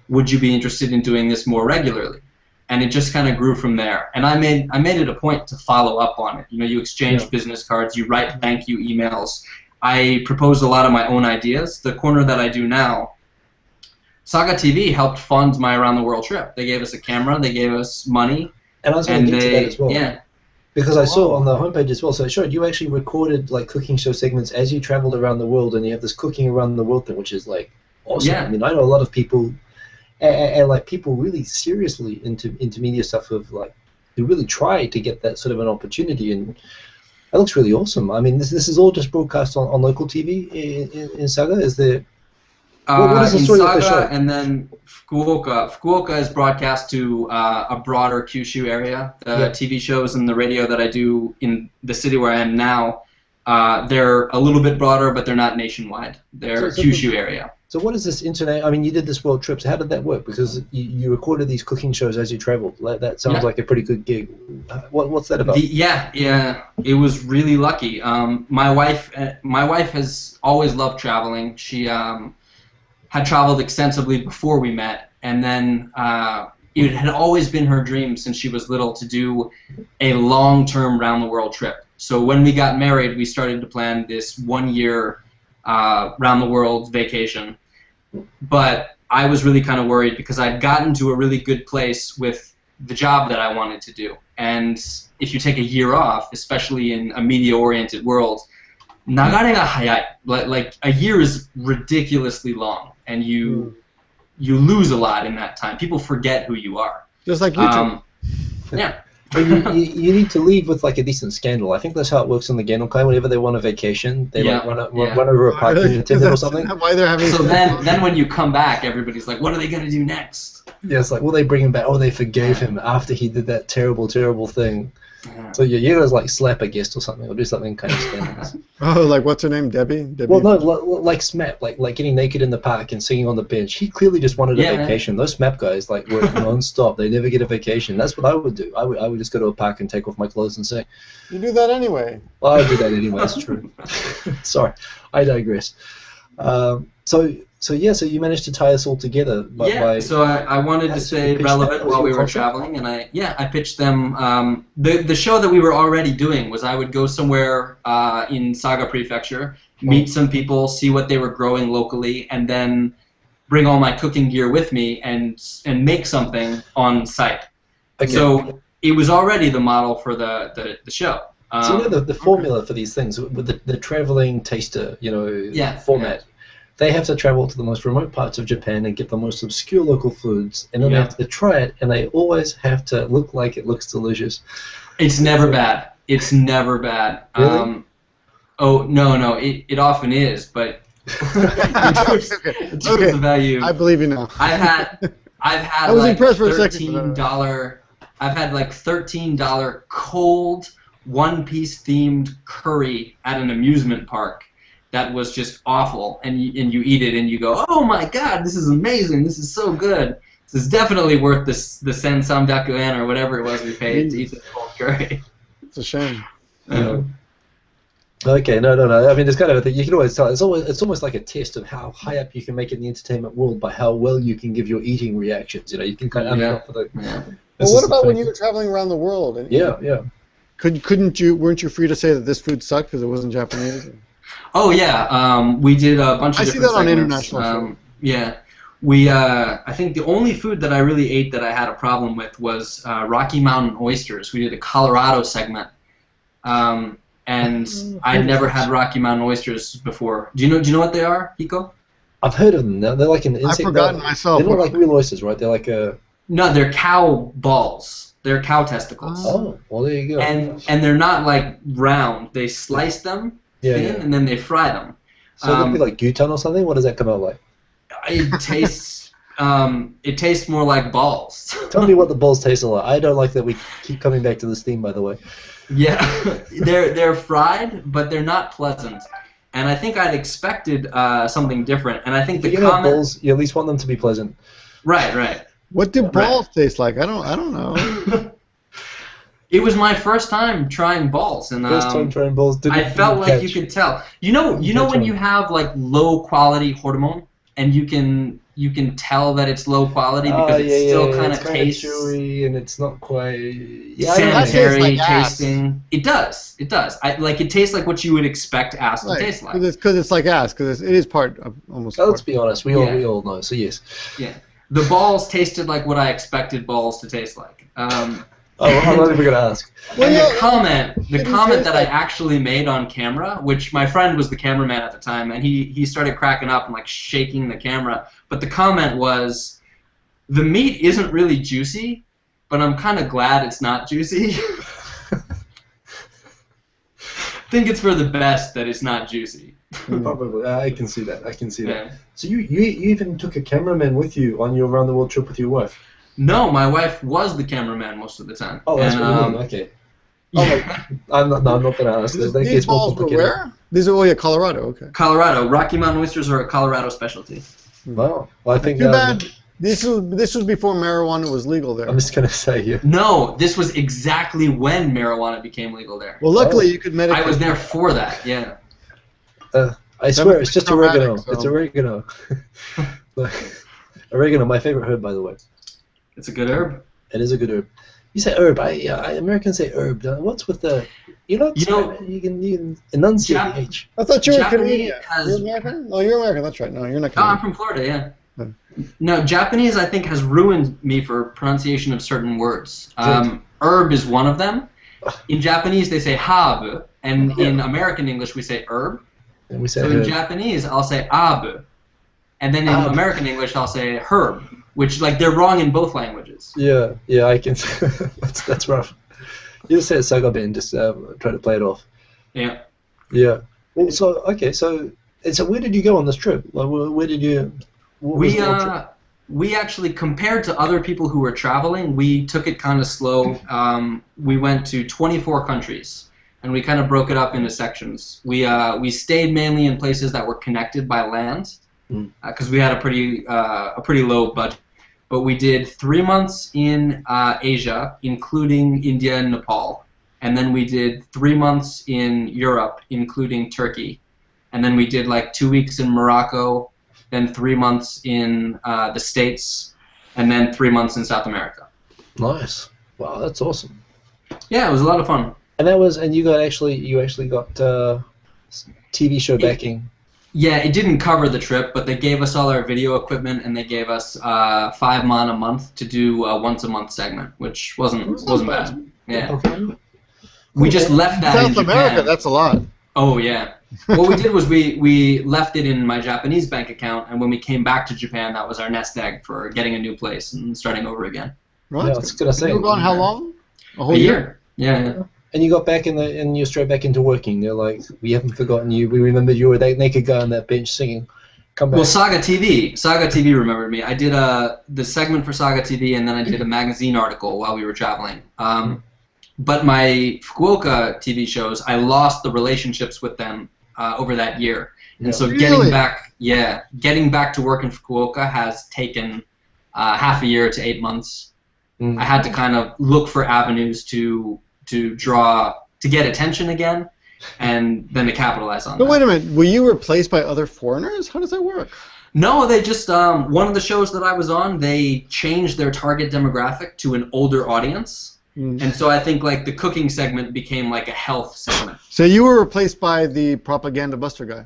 C: Would you be interested in doing this more regularly? And it just kind of grew from there. And I made it a point to follow up on it. You exchange business cards. You write thank you emails. I proposed a lot of my own ideas. The corner that I do now, Saga TV helped fund my around the world trip. They gave us a camera. They gave us money.
A: And I was going to get to that as well. Yeah. Because I saw on the homepage as well, so it showed you actually recorded cooking show segments as you traveled around the world, and you have this cooking around the world thing, which is awesome. Yeah. I mean, I know a lot of people, and people really seriously into media stuff who really try to get that sort of an opportunity, and that looks really awesome. I mean, this is all just broadcast on local TV in Saga. Is there? What is the story of the show?
C: And then Fukuoka. Fukuoka is broadcast to a broader Kyushu area. The TV shows and the radio that I do in the city where I am now, they're a little bit broader, but they're not nationwide. They're Kyushu area. So
A: what is this internet? I mean, you did this world trip. So how did that work? Because you recorded these cooking shows as you traveled. That sounds like a pretty good gig. What's that about?
C: It was really lucky. My wife has always loved traveling. She had traveled extensively before we met, and then it had always been her dream since she was little to do a long-term round-the-world trip. So when we got married, we started to plan this 1-year round-the-world vacation. But I was really kind of worried because I'd gotten to a really good place with the job that I wanted to do. And if you take a year off, especially in a media-oriented world, nagare ga hayai. Like a year is ridiculously long, and you lose a lot in that time. People forget who you are.
B: Just like YouTube.
C: Yeah.
A: But you need to leave with a decent scandal. I think that's how it works in the Gennokai. Whenever they want a vacation, they run over a parking attendant or something.
B: Why they're having
C: so then when you come back, everybody's like, what are they going to do next?
A: Yeah, it's like, will they bring him back? Oh, they forgave him after he did that terrible, terrible thing. So you guys slap a guest or something, or do something kind of scandalous.
B: Oh, like what's her name, Debbie?
A: Well, no, like SMAP, like getting naked in the park and singing on the bench. He clearly just wanted a vacation. Those SMAP guys work non-stop. They never get a vacation. That's what I would do. I would just go to a park and take off my clothes and sing.
B: You do that anyway.
A: Well, I do that anyway. It's true. Sorry, I digress. So you managed to tie us all together.
C: So I wanted to stay relevant while we were traveling, and I pitched them. The show that we were already doing was I would go somewhere in Saga Prefecture, meet some people, see what they were growing locally, and then bring all my cooking gear with me and make something on site. Okay. So it was already the model for the show.
A: So you know the formula for these things with the traveling taster, format. Yeah. They have to travel to the most remote parts of Japan and get the most obscure local foods, and then they have to try it, and they always have to look like it looks delicious.
C: It's never bad. It's never bad.
A: Really?
C: No, it often is, but the value.
B: I believe you now.
C: I've had
B: I was
C: like
B: impressed for
C: $13. I've had like $13 cold one-piece themed curry at an amusement park. That was just awful, and you eat it and you go, oh my god, this is amazing, this is so good. This is definitely worth the sen samdaku yen or whatever it was we paid to eat this cold curry.
B: It's a shame.
A: Okay, no. I mean, there's kind of a thing. You can always tell. It's almost like a test of how high up you can make it in the entertainment world by how well you can give your eating reactions. You can kind of.
B: Well, what about when you were traveling around the world? And, weren't you free to say that this food sucked because it wasn't Japanese?
C: Oh yeah, we did a bunch of different segments. I see that on international shows. Yeah, I think the only food that I really ate that I had a problem with was Rocky Mountain oysters. We did a Colorado segment, and I'd never had Rocky Mountain oysters before. Do you know what they are, Hiko?
A: I've heard of them. They're like an insect.
B: I've forgotten myself.
A: They're not like real oysters, right? They're like a.
C: No, they're cow balls. They're cow testicles.
A: Oh, well there you go.
C: And they're not like round. They slice them. And then they fry them.
A: So it would be like gyutan or something? What does that come out like?
C: It tastes more like balls.
A: Tell me what the balls taste like. I don't like that we keep coming back to this theme, by the way.
C: Yeah, they're fried, but they're not pleasant. And I think I'd expected something different. And I think the comment
A: balls, you at least want them to be pleasant.
C: Right.
B: What do balls taste like? I don't know.
C: It was my first time trying balls, and
A: first time trying balls.
C: I felt like you could tell. You know when you have like low quality hormone, and you can tell that it's low quality because it still kind of tastes
A: chewy and it's not quite
C: sanitary tasting. It does. It tastes like what you would expect ass to taste like.
B: Because it's like ass. Because it is part of almost.
A: Let's be honest. We all know. So yes.
C: Yeah. The balls tasted like what I expected balls to taste like.
A: I'm not even gonna ask.
C: And the comment that I actually made on camera, which my friend was the cameraman at the time, and he started cracking up and like shaking the camera. But the comment was, the meat isn't really juicy, but I'm kind of glad it's not juicy. I think it's for the best that it's not juicy.
A: Probably, I can see that. Yeah. So you even took a cameraman with you on your around the world trip with your wife?
C: No, my wife was the cameraman most of the time.
A: Oh, that's okay. Yeah. I'm not going to ask.
B: These balls were where? These are Colorado. Okay.
C: Colorado. Rocky Mountain oysters are a Colorado specialty.
A: Wow. Well, I think.
B: Too bad. This was before marijuana was legal there.
A: I'm just going to say here.
C: No, this was exactly when marijuana became legal there.
B: Well, luckily you could medicate.
C: I was there for that. Yeah.
A: I swear, it's just oregano. So. It's oregano. Oregano, my favorite herb, by the way.
C: It's a good herb.
A: It is a good herb. You say herb. Americans say herb. What's with the? You can enunciate the H.
B: I thought you were Canadian. You're American? Oh, you're American. That's right. No, you're not Canadian.
C: No, I'm from Florida. Yeah. No, Japanese I think has ruined me for pronunciation of certain words. Herb is one of them. In Japanese they say habu, and in American English we say herb.
A: And we say
C: so in Japanese I'll say abu, and then in American English I'll say herb. Which, like, they're wrong in both languages.
A: Yeah, I can. that's rough. You just say it's Saga and just try to play it off.
C: Yeah.
A: Yeah. Well, so where did you go on this trip? Like, where did you?
C: We actually, compared to other people who were traveling, we took it kind of slow. We went to 24 countries, and we kind of broke it up into sections. We stayed mainly in places that were connected by land, because we had a pretty low budget. But we did 3 months in Asia, including India and Nepal. And then we did 3 months in Europe, including Turkey. and then we did like 2 weeks in Morocco, then 3 months in the States, and then 3 months in South America.
A: Nice. Wow, that's awesome.
C: Yeah, it was a lot of fun.
A: And you actually got TV show backing.
C: Yeah, it didn't cover the trip, but they gave us all our video equipment, and they gave us 5 mon a month to do a once-a-month segment, which wasn't bad. Yeah.
A: Okay.
C: We just left that in
B: South America,
C: Japan.
B: that's a lot.
C: Oh, yeah. What we did was we left it in my Japanese bank account, and when we came back to Japan, that was our nest egg for getting a new place and starting over again.
B: Right.
A: Yeah, I was gonna say.
B: You were gone how long? A whole
C: A year. Yeah.
A: And you got back and you're straight back into working. They're like, we haven't forgotten you. We remembered you were that naked guy on that bench singing. Come back.
C: Well, Saga TV remembered me. I did the segment for Saga TV, and then I did a magazine article while we were traveling. But my Fukuoka TV shows, I lost the relationships with them over that year. And so getting back to work in Fukuoka has taken half a year to 8 months. I had to kind of look for avenues to get attention again, and then to capitalize on that.
B: But wait a minute, were you replaced by other foreigners? How does that work?
C: No, they just one of the shows that I was on, they changed their target demographic to an older audience. And so I think like the cooking segment became like a health segment.
B: So you were replaced by the propaganda buster guy.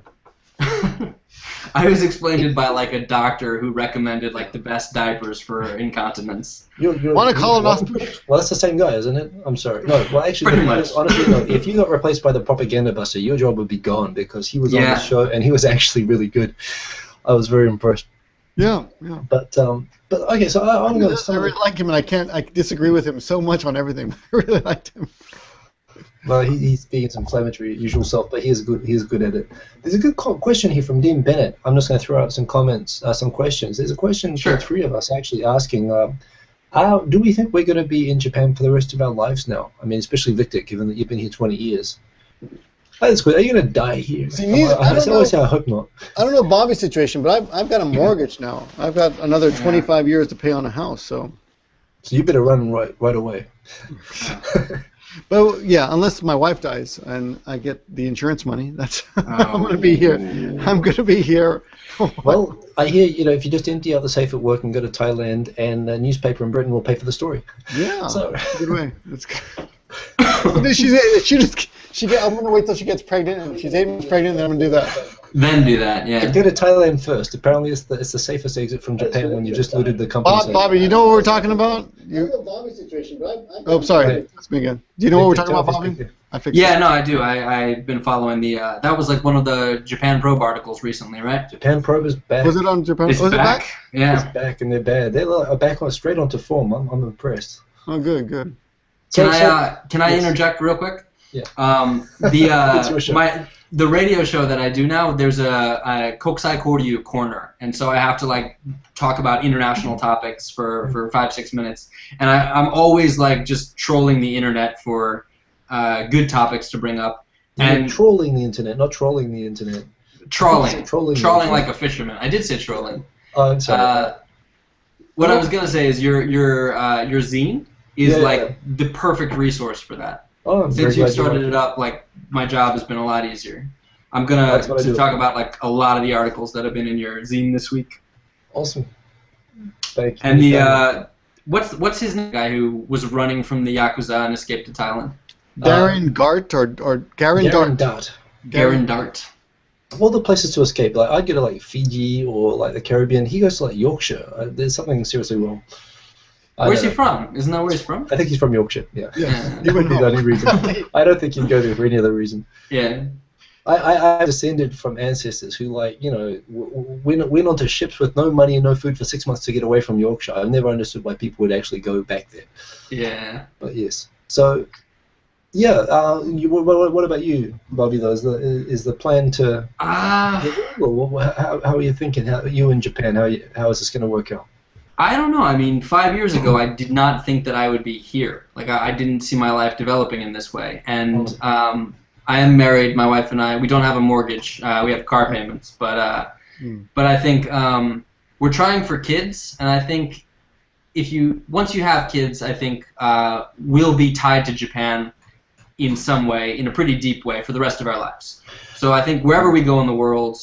C: I was explained by like a doctor who recommended like the best diapers for incontinence.
B: Want to call it off?
A: Well, that's the same guy, isn't it? I'm sorry. No, well, actually,
C: Pretty much.
A: Honestly, no, if you got replaced by the propaganda buster, your job would be gone because he was on the show and he was actually really good. I was very impressed.
B: Yeah.
A: But okay, so I'm going to.
B: I really like him, and I disagree with him so much on everything. I really liked him.
A: Well, he's being some inflammatory usual self, but he is good at it. There's a good question here from Dean Bennett. I'm just going to throw out some comments, some questions. There's a question for three of us actually asking, do we think we're going to be in Japan for the rest of our lives now? I mean, especially Victor, given that you've been here 20 years. That's good. Are you going to die here? I always say I hope not.
B: I don't know Bobby's situation, but I've got a mortgage now. I've got another 25 years to pay on a house, so
A: you better run right away.
B: But yeah, unless my wife dies and I get the insurance money, I'm going to be here. I'm going to be here.
A: Well, I hear if you just empty out the safe at work and go to Thailand, and a newspaper in Britain will pay for the story.
B: Yeah,
A: so
B: good way. That's good. I'm going to wait till she gets pregnant, and if she's 8 months pregnant, then I'm going to do that.
C: Then do that, yeah.
A: Go to Thailand first. Apparently, it's the safest exit from Japan when you just looted the company.
B: Bobby, you know what we're talking about? I don't know Bobby's situation, but sorry. It's me again. Do you know what we're talking about, Bobby?
C: No, I do. I've been following the. That was like one of the Japan Probe articles recently, right?
A: Japan Probe is back.
B: Was it on Japan?
C: It's back? Yeah.
A: It's back, and they're bad. They're back on straight onto form. I'm impressed.
B: Oh, good.
C: Can I interject real quick?
A: Yeah.
C: The radio show that I do now, there's a Kokusai Koryu corner, and so I have to like talk about international topics for 5-6 minutes, and I'm always like just trolling the internet for good topics to bring up. And
A: trolling the internet, not trolling the internet.
C: Trolling like a fisherman. I did say trolling.
A: Oh, I'm sorry.
C: What I was gonna say is your zine is like the perfect resource for that.
A: Oh,
C: since you've started it up, like my job has been a lot easier. I'm gonna talk about like a lot of the articles that have been in your zine this week.
A: Awesome. Thank you.
C: And the what's his name? Guy who was running from the Yakuza and escaped to Thailand.
B: Darren Gart or Garen Dart.
C: Garen Dart.
A: Of all the places to escape, like I'd go to like Fiji or like the Caribbean. He goes to like Yorkshire. There's something seriously wrong.
C: Where's he from? Isn't that where he's from?
A: I think he's from Yorkshire. Yeah.
B: He wouldn't
A: be the only reason. I don't think he'd go there for any other reason.
C: Yeah.
A: I descended from ancestors who went onto ships with no money and no food for 6 months to get away from Yorkshire. I've never understood why people would actually go back there.
C: Yeah.
A: But yes. So, yeah. What about you, Bobby? Though is the plan to? How are you thinking? How you in Japan? How is this going to work out?
C: I don't know. I mean, 5 years ago, I did not think that I would be here. Like, I didn't see my life developing in this way. And I am married. My wife and I, we don't have a mortgage. We have car payments. But I think we're trying for kids. And I think once you have kids, I think we'll be tied to Japan in some way, in a pretty deep way, for the rest of our lives. So I think wherever we go in the world,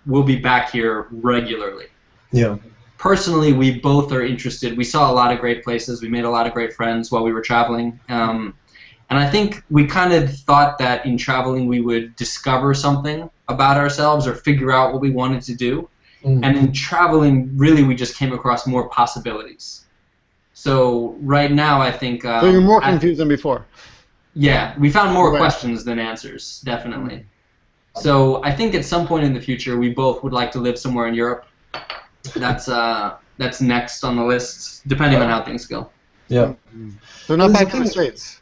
C: we'll be back here regularly.
A: Yeah.
C: Personally, we both are interested. We saw a lot of great places. We made a lot of great friends while we were traveling. And I think we kind of thought that in traveling we would discover something about ourselves or figure out what we wanted to do. And in traveling, really, we just came across more possibilities. So right now, I think...
B: so you're more confused than before?
C: Yeah, we found more questions than answers, definitely. So I think at some point in the future, we both would like to live somewhere in Europe. That's next on the list, depending on how things go.
A: Yeah.
B: So not back to the States?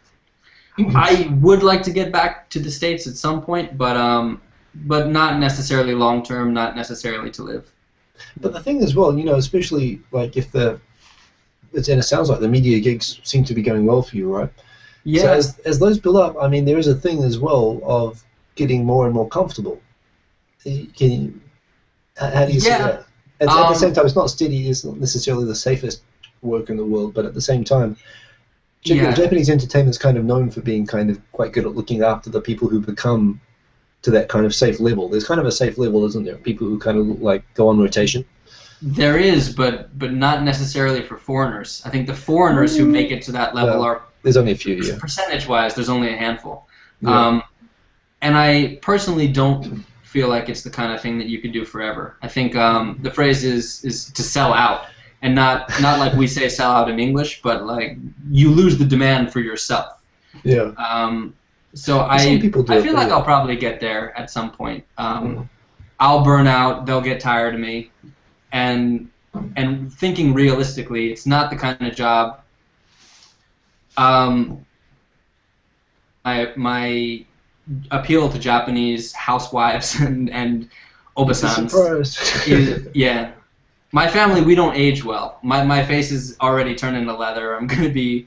C: I would like to get back to the States at some point, but not necessarily long term, not necessarily to live.
A: But the thing as well, you know, especially like if and it sounds like the media gigs seem to be going well for you, right?
C: Yeah.
A: So as those build up, I mean, there is a thing as well of getting more and more comfortable. How do you see that? At the same time, it's not steady. It's not necessarily the safest work in the world, but at the same time, Japanese entertainment is kind of known for being kind of quite good at looking after the people who become to that kind of safe level. There's kind of a safe level, isn't there? People who kind of like go on rotation.
C: There is, but not necessarily for foreigners. I think the foreigners who make it to that level are...
A: There's only a few, yeah.
C: Percentage-wise, there's only a handful.
A: Yeah.
C: And I personally don't feel like it's the kind of thing that you could do forever. I think the phrase is to sell out. And not like we say sell out in English, but like you lose the demand for yourself.
A: Yeah.
C: So I feel like I'll probably get there at some point. I'll burn out. They'll get tired of me. And thinking realistically, it's not the kind of job. My appeal to Japanese housewives and obasans is My family, we don't age well. My face is already turned into leather. I'm going to be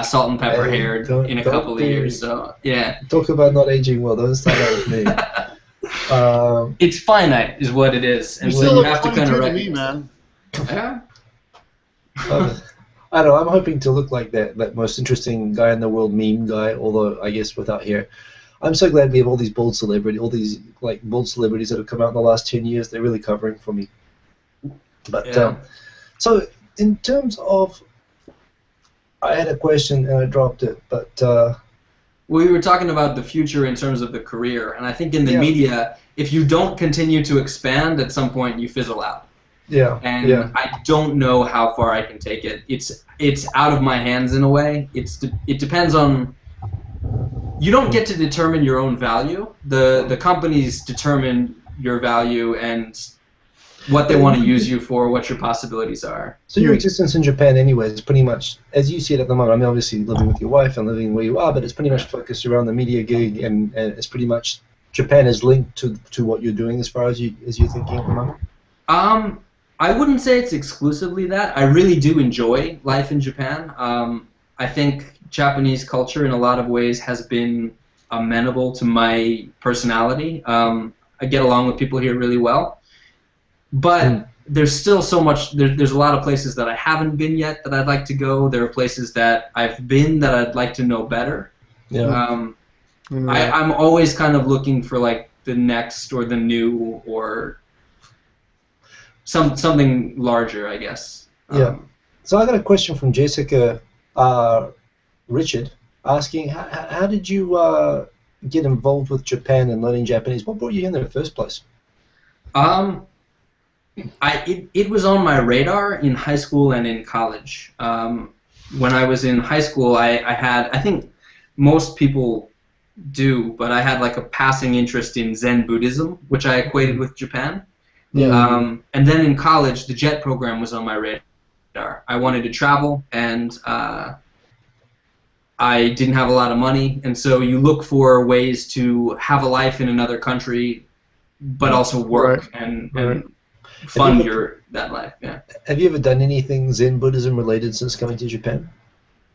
C: salt and pepper haired in a couple of years. So yeah.
A: Talk about not aging well. Don't start out with me.
C: It's finite, is what it is, and so you have to kind of recognize. Man. Yeah.
A: I don't know. I'm hoping to look like that most interesting guy in the world meme guy. Although I guess without hair. I'm so glad we have all these bald celebrities that have come out in the last 10 years. They're really covering for me. But so in terms of, I had a question and I dropped it, but
C: we were talking about the future in terms of the career, and I think in the media, if you don't continue to expand, at some point you fizzle out.
A: Yeah.
C: And I don't know how far I can take it. It's out of my hands in a way. It depends on. You don't get to determine your own value. The companies determine your value and what they want to use you for, what your possibilities are.
A: So your existence in Japan anyway is pretty much, as you see it at the moment, I mean obviously living with your wife and living where you are, but it's pretty much focused around the media gig and it's pretty much, Japan is linked to what you're doing as far as you're thinking at the moment?
C: I wouldn't say it's exclusively that. I really do enjoy life in Japan. I think Japanese culture in a lot of ways has been amenable to my personality. I get along with people here really well. But there's still so much, there's a lot of places that I haven't been yet that I'd like to go. There are places that I've been that I'd like to know better.
A: Yeah.
C: I'm always kind of looking for like the next or the new or something larger, I guess.
A: Yeah. So I got a question from Jessica Richard asking, how did you get involved with Japan and learning Japanese? What brought you in there in the first place?
C: It was on my radar in high school and in college. When I was in high school, I had, I think most people do, but I had like a passing interest in Zen Buddhism, which I equated with Japan.
A: Yeah.
C: And then in college, the JET program was on my radar. I wanted to travel, and I didn't have a lot of money, and so you look for ways to have a life in another country, but also work and fund that life. Yeah.
A: Have you ever done anything Zen Buddhism related since coming to Japan?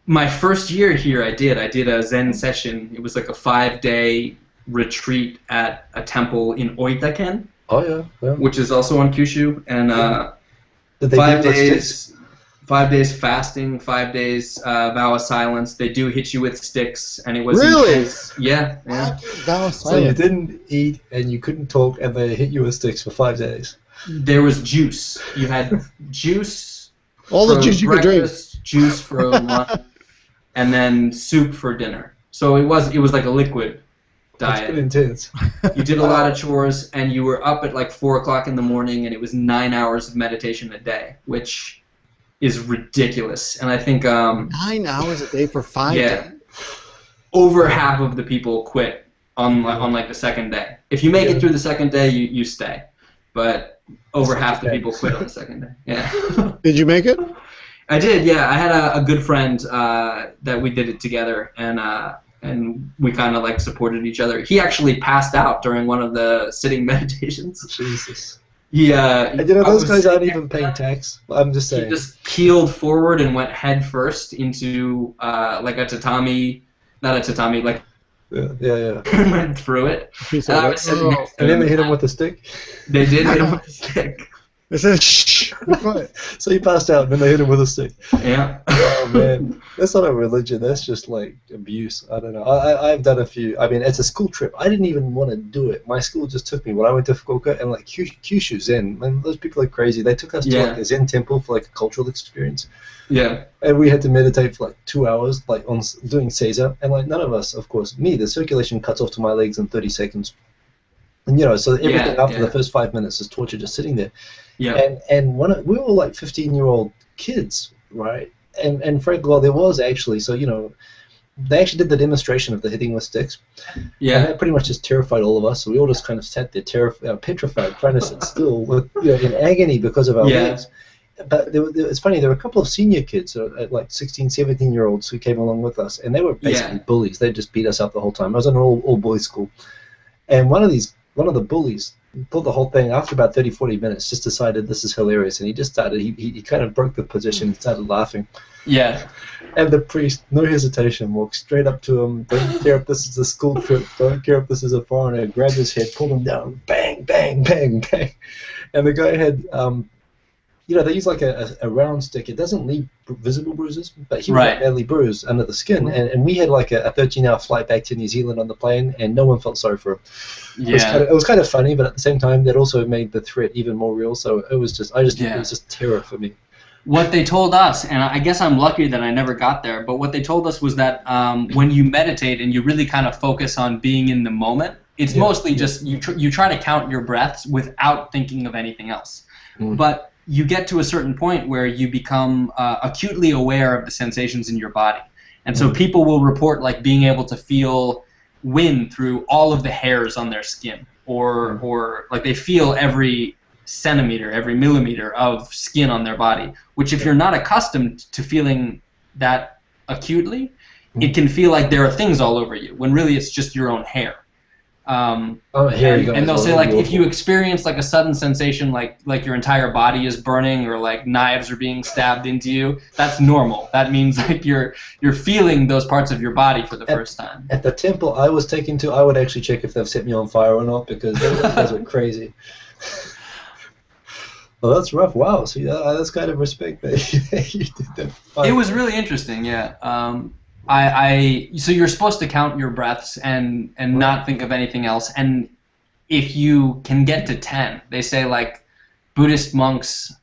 C: My first year here, I did a Zen session. It was like a 5-day retreat at a temple in Oitaken.
A: Oh yeah.
C: Which is also on Kyushu, and
A: did they
C: 5 days. 5 days fasting, 5 days vow of silence. They do hit you with sticks, and it was
B: really
C: intense. Yeah.
B: Vow of silence.
A: So you didn't eat and you couldn't talk, and they hit you with sticks for 5 days.
C: There was juice. You had juice.
B: All the juice you could drink.
C: Juice for lunch, and then soup for dinner. So it was like a liquid diet.
A: That's pretty intense.
C: You did a lot of chores, and you were up at like 4 o'clock in the morning, and it was 9 hours of meditation a day, which is ridiculous. And I think
B: 9 hours a day for 5 days.
C: Over half of the people quit on like the second day. If you make it through the second day, you stay. But over half the people quit on the second day. Yeah.
B: Did you make it?
C: I did. Yeah, I had a good friend that we did it together, and we kind of like supported each other. He actually passed out during one of the sitting meditations.
A: Jesus.
C: Yeah.
A: And you know, those guys aren't even paying tax. I'm just saying.
C: He just peeled forward and went head first into like a tatami, not a tatami, like.
A: Yeah.
C: Went through it.
A: And then they hit him with a stick?
C: They did hit him with a stick.
B: They said, shh, be quiet.
A: So he passed out, and then they hit him with a stick.
C: Yeah.
A: Oh, man. That's not a religion. That's just, like, abuse. I don't know. I've done a few. I mean, it's a school trip. I didn't even want to do it. My school just took me when I went to Fukuoka, and, like, Kyushu Zen. Man, those people are crazy. They took us to, like, a Zen temple for, like, a cultural experience.
C: Yeah.
A: And we had to meditate for, like, 2 hours, like, on doing Seiza. And, like, none of us, of course. Me, the circulation cuts off to my legs in 30 seconds. And, you know, so everything after the first 5 minutes is torture just sitting there.
C: Yeah.
A: And we were like 15-year-old kids, right? And frankly, well, there was actually, so, you know, they actually did the demonstration of the hitting with sticks.
C: Yeah.
A: And that pretty much just terrified all of us. So we all just kind of sat there petrified, trying to sit still with, you know, in agony because of our legs. But it's funny, there were a couple of senior kids, like 16, 17-year-olds who came along with us, and they were basically bullies. They just beat us up the whole time. I was in an all-boys school. And one of the bullies pulled the whole thing after about 30, 40 minutes, just decided this is hilarious, and he just started, he kind of broke the position and started laughing.
C: Yeah.
A: And the priest, no hesitation, walked straight up to him, don't care if this is a school trip, don't care if this is a foreigner, grabbed his head, pulled him down, bang, bang, bang, bang. And the guy had, you know, they use like a round stick. It doesn't leave visible bruises, but he was badly bruised under the skin. And we had like a 13-hour flight back to New Zealand on the plane, and no one felt sorry for him.
C: Yeah.
A: It was kind of funny, but at the same time, that also made the threat even more real. So it was just, it was just terror for me.
C: What they told us, and I guess I'm lucky that I never got there, but what they told us was that when you meditate and you really kind of focus on being in the moment, it's mostly just you try to count your breaths without thinking of anything else. But you get to a certain point where you become acutely aware of the sensations in your body. And so people will report like being able to feel wind through all of the hairs on their skin, or like they feel every centimeter, every millimeter of skin on their body, which if you're not accustomed to feeling that acutely, it can feel like there are things all over you, when really it's just your own hair. And they'll say like if you experience like a sudden sensation like your entire body is burning or like knives are being stabbed into you, that's normal. That means like you're feeling those parts of your body for the first time.
A: At the temple I was taken to, I would actually check if they've set me on fire or not, because those guys were crazy. Well, that's rough. Wow. So that's kind of respect that you did that.
C: It was really interesting. Yeah. So you're supposed to count your breaths and not think of anything else. And if you can get to 10, they say like Buddhist monks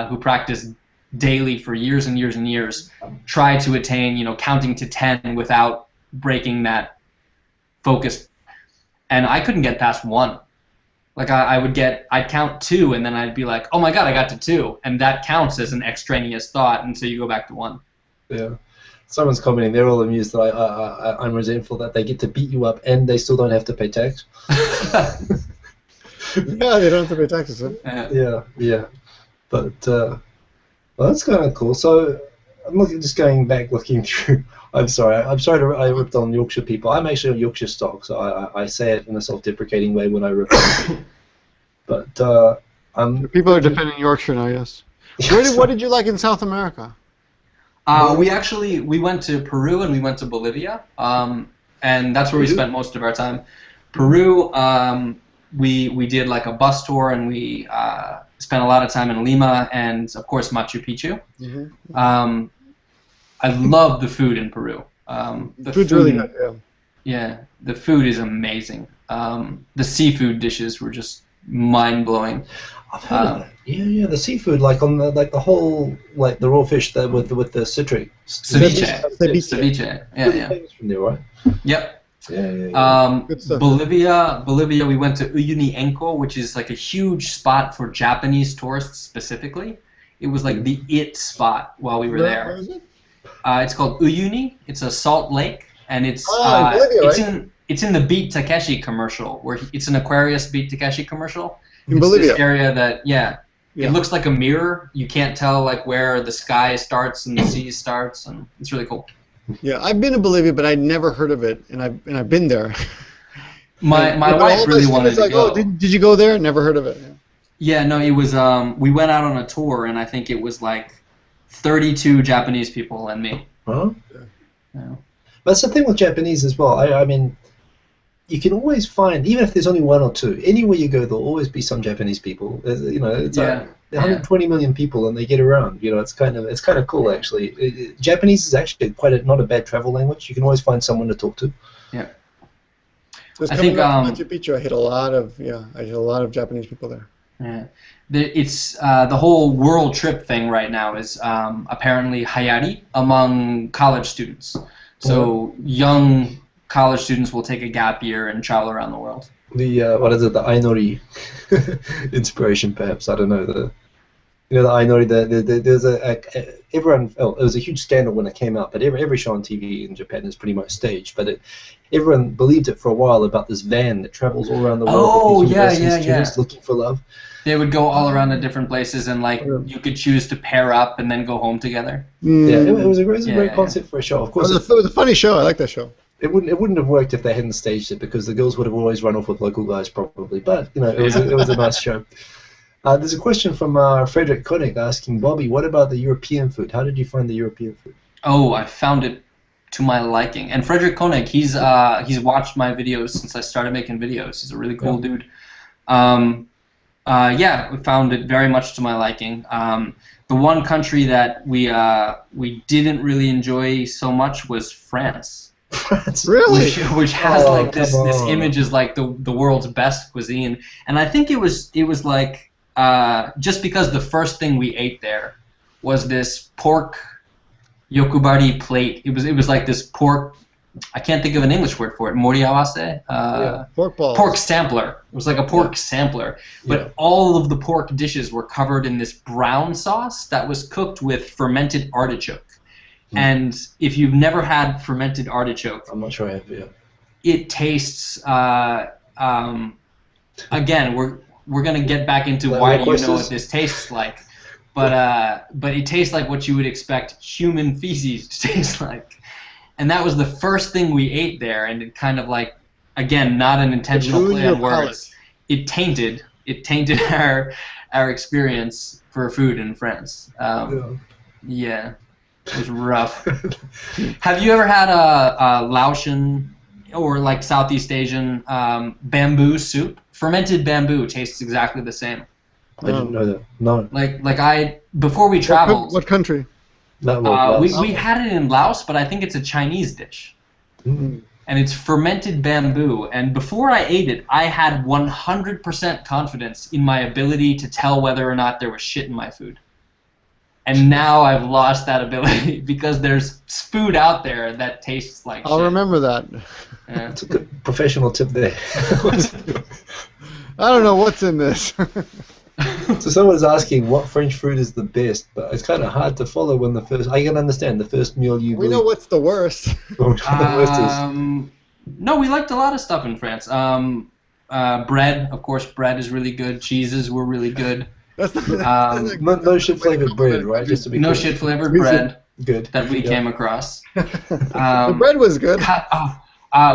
C: who practice daily for years and years and years try to attain, you know, counting to 10 without breaking that focus. And I couldn't get past 1. Like I'd count 2 and then I'd be like, oh my God, I got to 2, and that counts as an extraneous thought, and so you go back to 1. Yeah.
A: Someone's commenting, they're all amused that I'm resentful that they get to beat you up and they still don't have to pay tax.
B: Yeah, they don't have to pay taxes. Huh?
A: Yeah. But well, that's kind of cool. So I'm just going back, looking through. I'm sorry I ripped on Yorkshire people. I'm actually on Yorkshire stock, so I say it in a self-deprecating way when I rip on But
B: people are defending Yorkshire now. Yes. What did you like in South America?
C: We went to Peru and we went to Bolivia, and that's where we spent most of our time. Peru, we did like a bus tour, and we spent a lot of time in Lima and of course Machu Picchu. I love the food in Peru. The
B: food's really good. Yeah.
C: Yeah, the food is amazing. The seafood dishes were just mind-blowing.
A: I've heard of that. Yeah, the seafood, like on the whole, like the raw fish there with the citric.
C: Ceviche. Yeah.
A: From there, right?
C: Yep.
A: Yeah.
C: Good stuff. Bolivia, we went to Uyuni Enco, which is like a huge spot for Japanese tourists specifically. It was like the it spot while we were there.
B: Where is it?
C: It's called Uyuni. It's a salt lake, and it's
B: Bolivia, right?
C: it's in the Beat Takeshi commercial, where it's an Aquarius Beat Takeshi commercial.
B: In Bolivia.
C: This area that it looks like a mirror. You can't tell like where the sky starts and the sea starts, and it's really cool.
B: Yeah, I've been to Bolivia, but I'd never heard of it, and I've been there.
C: My wife really wanted to go.
B: Oh, did you go there? Never heard of it.
C: Yeah, no, it was. We went out on a tour, and I think it was like 32 Japanese people and me.
A: Huh?
C: Yeah.
A: That's the thing with Japanese as well. I mean, you can always find, even if there's only one or two, anywhere you go, there'll always be some Japanese people. You know, it's 120 million people, and they get around. You know, it's kind of cool actually. Japanese is actually not a bad travel language. You can always find someone to talk to.
C: Yeah.
B: I think Machu Picchu, I hit a lot of Japanese people there.
C: Yeah. It's the whole world trip thing right now is apparently hayari among college students. So young college students will take a gap year and travel around the world.
A: The what is it? The Ainori inspiration, perhaps. I don't know. The Ainori. There's everyone. Oh, it was a huge scandal when it came out. But every show on TV in Japan is pretty much staged. But everyone believed it for a while about this van that travels all around the world.
C: Oh,
A: with these students looking for love.
C: They would go all around to different places, and like you could choose to pair up and then go home together.
A: Yeah, it was a great concept for a show. Of course,
B: it was a funny show. I like that show.
A: It wouldn't have worked if they hadn't staged it, because the girls would have always run off with local guys probably. But it was a nice show. There's a question from Frederick Koenig asking Bobby, what about the European food? How did you find the European food?
C: Oh, I found it to my liking. And Frederick Koenig, he's watched my videos since I started making videos. He's a really cool dude. We found it very much to my liking. The one country that we didn't really enjoy so much was France.
A: France,
B: really?
C: Which has like this image as like the world's best cuisine, and I think it was like just because the first thing we ate there was this pork yokubari plate. It was like this pork. I can't think of an English word for it. Moriawase.
B: Pork balls.
C: Pork sampler. It was like a pork sampler, but all of the pork dishes were covered in this brown sauce that was cooked with fermented artichoke. And if you've never had fermented artichoke,
A: I'm not sure I have. Yeah.
C: It tastes. Again, we're gonna get back into why do you know what this tastes like, but it tastes like what you would expect human feces to taste like. And that was the first thing we ate there, and it kind of like, again, not an intentional play on words. It tainted our experience for food in France. Yeah, it was rough. Have you ever had a Laotian or like Southeast Asian bamboo soup? Fermented bamboo tastes exactly the same.
A: I didn't know that. No.
C: Like before we traveled.
B: What country?
C: We had it in Laos, but I think it's a Chinese dish.
A: Mm-hmm.
C: And it's fermented bamboo. And before I ate it, I had 100% confidence in my ability to tell whether or not there was shit in my food. And now I've lost that ability because there's food out there that tastes like shit.
B: I'll remember that.
C: Yeah.
A: It's a good professional tip there.
B: I don't know what's in this.
A: So someone's asking what French food is the best, but it's kind of hard to follow when the first. I can understand the first meal you.
B: We know what's the worst.
C: No, we liked a lot of stuff in France. Bread, of course, bread is really good. Cheeses were really good.
B: That's
A: no shit flavored bread, right? Just to be
C: no
A: clear.
C: shit flavored bread.
A: Good.
C: That we came across.
B: The bread was good.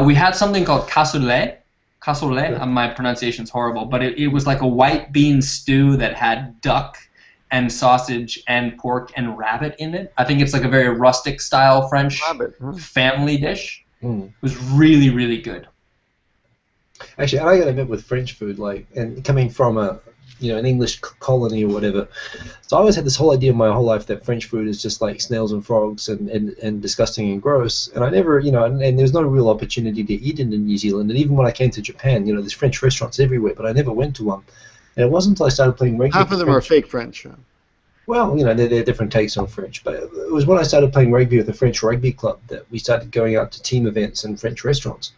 C: We had something called cassoulet. Cassoulet, my pronunciation's horrible, but it was like a white bean stew that had duck and sausage and pork and rabbit in it. I think it's like a very rustic style French family dish. It was really, really good.
A: Actually, I got to admit with French food, like, and coming from a, an English colony or whatever, so I always had this whole idea my whole life that French food is just like snails and frogs and disgusting and gross, and I never, and there's no real opportunity to eat in New Zealand, and even when I came to Japan, there's French restaurants everywhere, but I never went to one, and it wasn't until I started playing rugby.
B: Half of them are fake French.
A: Well, they're different takes on French, but it was when I started playing rugby with the French rugby club that we started going out to team events in French restaurants,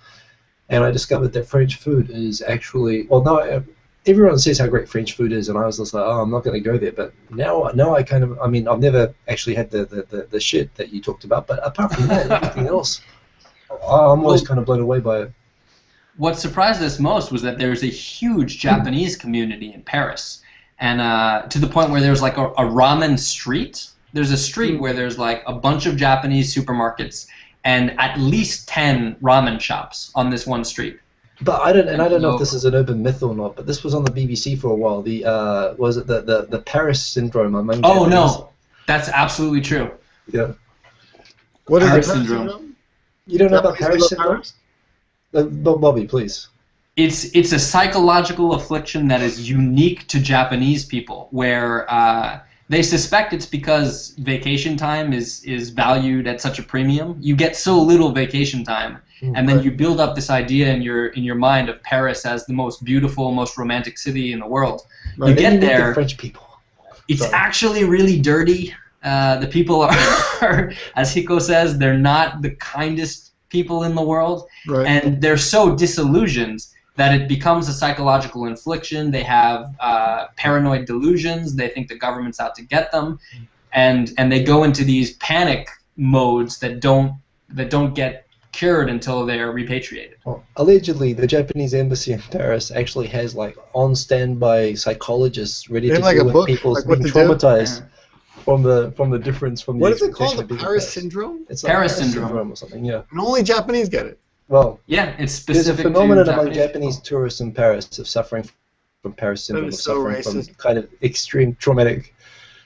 A: and I discovered that French food is actually, well, no, everyone says how great French food is, and I was just like, oh, I'm not going to go there. But now I kind of, I've never actually had the shit that you talked about, but apart from that, everything else, I'm always kind of blown away by it.
C: What surprised us most was that there's a huge Japanese community in Paris, and to the point where there's like a ramen street. There's a street where there's like a bunch of Japanese supermarkets and at least 10 ramen shops on this one street.
A: But I don't know if this is an urban myth or not, but this was on the BBC for a while. Was it the Paris syndrome?
C: Oh no, that's absolutely true.
A: Yeah.
B: What is
C: Paris
B: the Paris
C: syndrome?
A: You don't know about Paris syndrome? Bobby, please.
C: It's a psychological affliction that is unique to Japanese people, where they suspect it's because vacation time is valued at such a premium. You get so little vacation time. And then you build up this idea in your mind of Paris as the most beautiful, most romantic city in the world.
A: Right.
C: You get there.
A: The French people.
C: It's actually really dirty. The people are, as Hiko says, they're not the kindest people in the world,
B: right.
C: And they're so disillusioned that it becomes a psychological infliction. They have paranoid delusions. They think the government's out to get them, and they go into these panic modes that don't get cured until they're repatriated.
A: Well, allegedly, the Japanese embassy in Paris actually has like on standby psychologists ready to deal with people being traumatized from the difference from
B: what
A: the.
B: What is it called? The Paris syndrome?
A: It's like
C: Paris syndrome
A: or something. Yeah.
B: And only Japanese get it.
A: Well,
C: yeah, it's specific.
A: There's a phenomenon
C: to
A: among Japanese tourists in Paris of suffering from Paris syndrome, of suffering from kind of extreme traumatic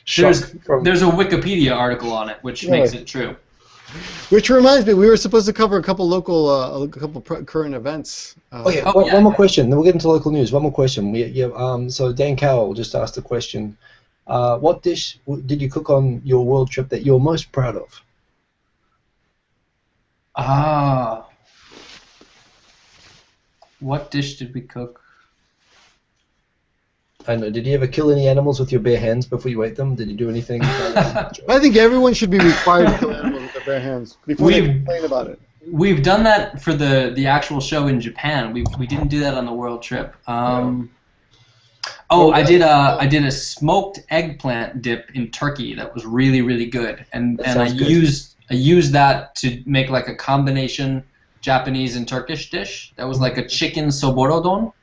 A: shock.
C: There's a Wikipedia article on it, which makes it true.
B: Which reminds me, we were supposed to cover a couple local, current events.
A: One more question. Then we'll get into local news. One more question. So Dan Cowell just asked a question. What dish did you cook on your world trip that you're most proud of?
C: What dish did we cook?
A: I don't know. Did you ever kill any animals with your bare hands before you ate them? Did you do anything?
B: I think everyone should be required to kill animals with their bare hands before they complain about it.
C: We've done that for the actual show in Japan. We didn't do that on the world trip. I did a smoked eggplant dip in Turkey that was really, really good, and I used that to make like a combination Japanese and Turkish dish. That was like a chicken soborodon.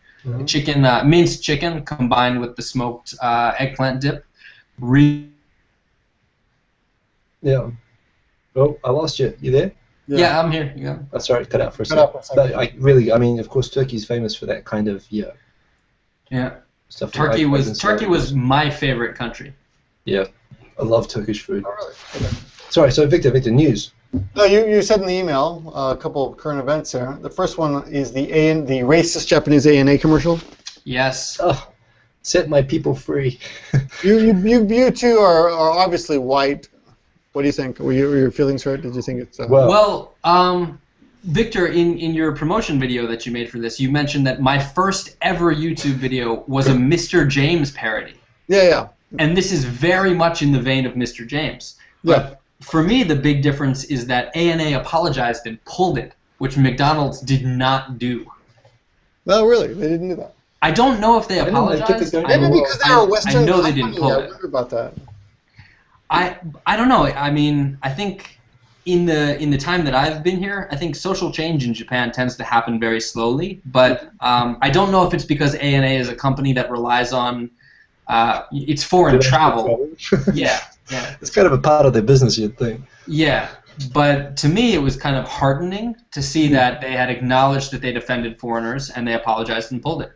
C: Chicken, minced chicken combined with the smoked eggplant dip.
A: Yeah. Oh, I lost you. You there?
C: Yeah, I'm here. Yeah.
A: That's right. Cut out for a second. But of course, Turkey's famous for that kind of stuff.
C: Turkey was my favorite country.
A: Yeah, I love Turkish food. Oh, really? Okay. Sorry. So Victor, news.
B: No, you said in the email a couple of current events there. The first one is the racist Japanese ANA commercial.
C: Yes.
A: Oh, set my people free.
B: you two are obviously white. What do you think? Were your feelings hurt? Did you think it's
C: well, Victor, in your promotion video that you made for this, you mentioned that my first ever YouTube video was a Mr. James parody.
B: Yeah.
C: And this is very much in the vein of Mr. James. But for me, the big difference is that ANA apologized and pulled it, which McDonald's did not do.
B: No, really? They didn't do that?
C: I don't know if they apologized.
B: Maybe because they're a Western
C: I know
B: company.
C: they didn't pull it.
B: I wonder about that.
C: I don't know. I mean, I think in the time that I've been here, I think social change in Japan tends to happen very slowly. But I don't know if it's because ANA is a company that relies on its foreign travel. Yeah.
A: It's kind of a part of their business, you'd think.
C: Yeah, but to me it was kind of heartening to see that they had acknowledged that they'd offended foreigners and they apologized and pulled it.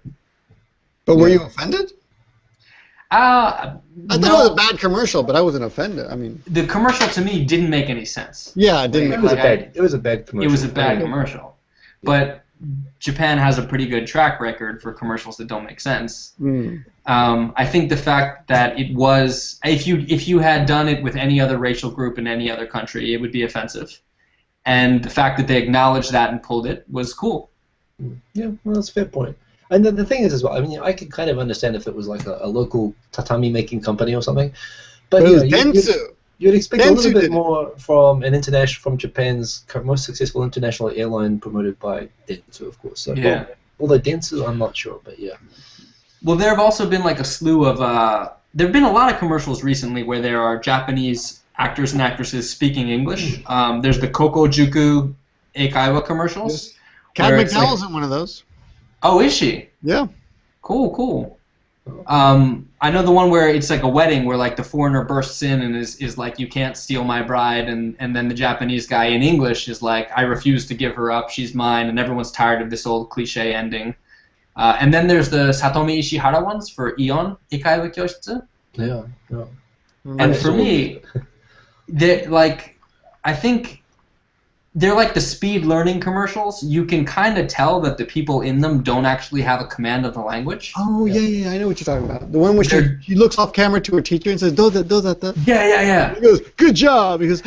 B: But were you offended? I thought it was a bad commercial, but I wasn't offended. I mean,
C: the commercial to me didn't make any sense.
B: Yeah, it didn't.
A: It was a bad commercial.
C: It was a bad commercial, but Japan has a pretty good track record for commercials that don't make sense. I think the fact that it was, if you had done it with any other racial group in any other country, it would be offensive. And the fact that they acknowledged that and pulled it was cool.
A: Yeah, well, that's a fair point. And the thing is as well, I mean, I could kind of understand if it was like a local tatami making company or something. But you'd expect a little bit more from from Japan's most successful international airline promoted by Dentsu, of course. So,
C: yeah.
A: Although Dentsu, I'm not sure, but yeah.
C: Well, there have also been like a slew of there have been a lot of commercials recently where there are Japanese actors and actresses speaking English. There's the Kokojuku Eikaiwa commercials.
B: Kat McDowell's in one of those.
C: Oh, is she?
B: Yeah.
C: Cool, cool. I know the one where it's like a wedding where like the foreigner bursts in and is like, you can't steal my bride, and then the Japanese guy in English is like, I refuse to give her up, she's mine, and everyone's tired of this old cliche ending. And then there's the Satomi Ishihara ones for Ion Ikaiwa Kyoshitsu.
A: Yeah, yeah.
C: And for me, I think they're like the speed learning commercials. You can kind of tell that the people in them don't actually have a command of the language.
B: Oh, yeah, I know what you're talking about. The one where she looks off camera to her teacher and says, do that.
C: Yeah.
B: He goes, good job. He goes,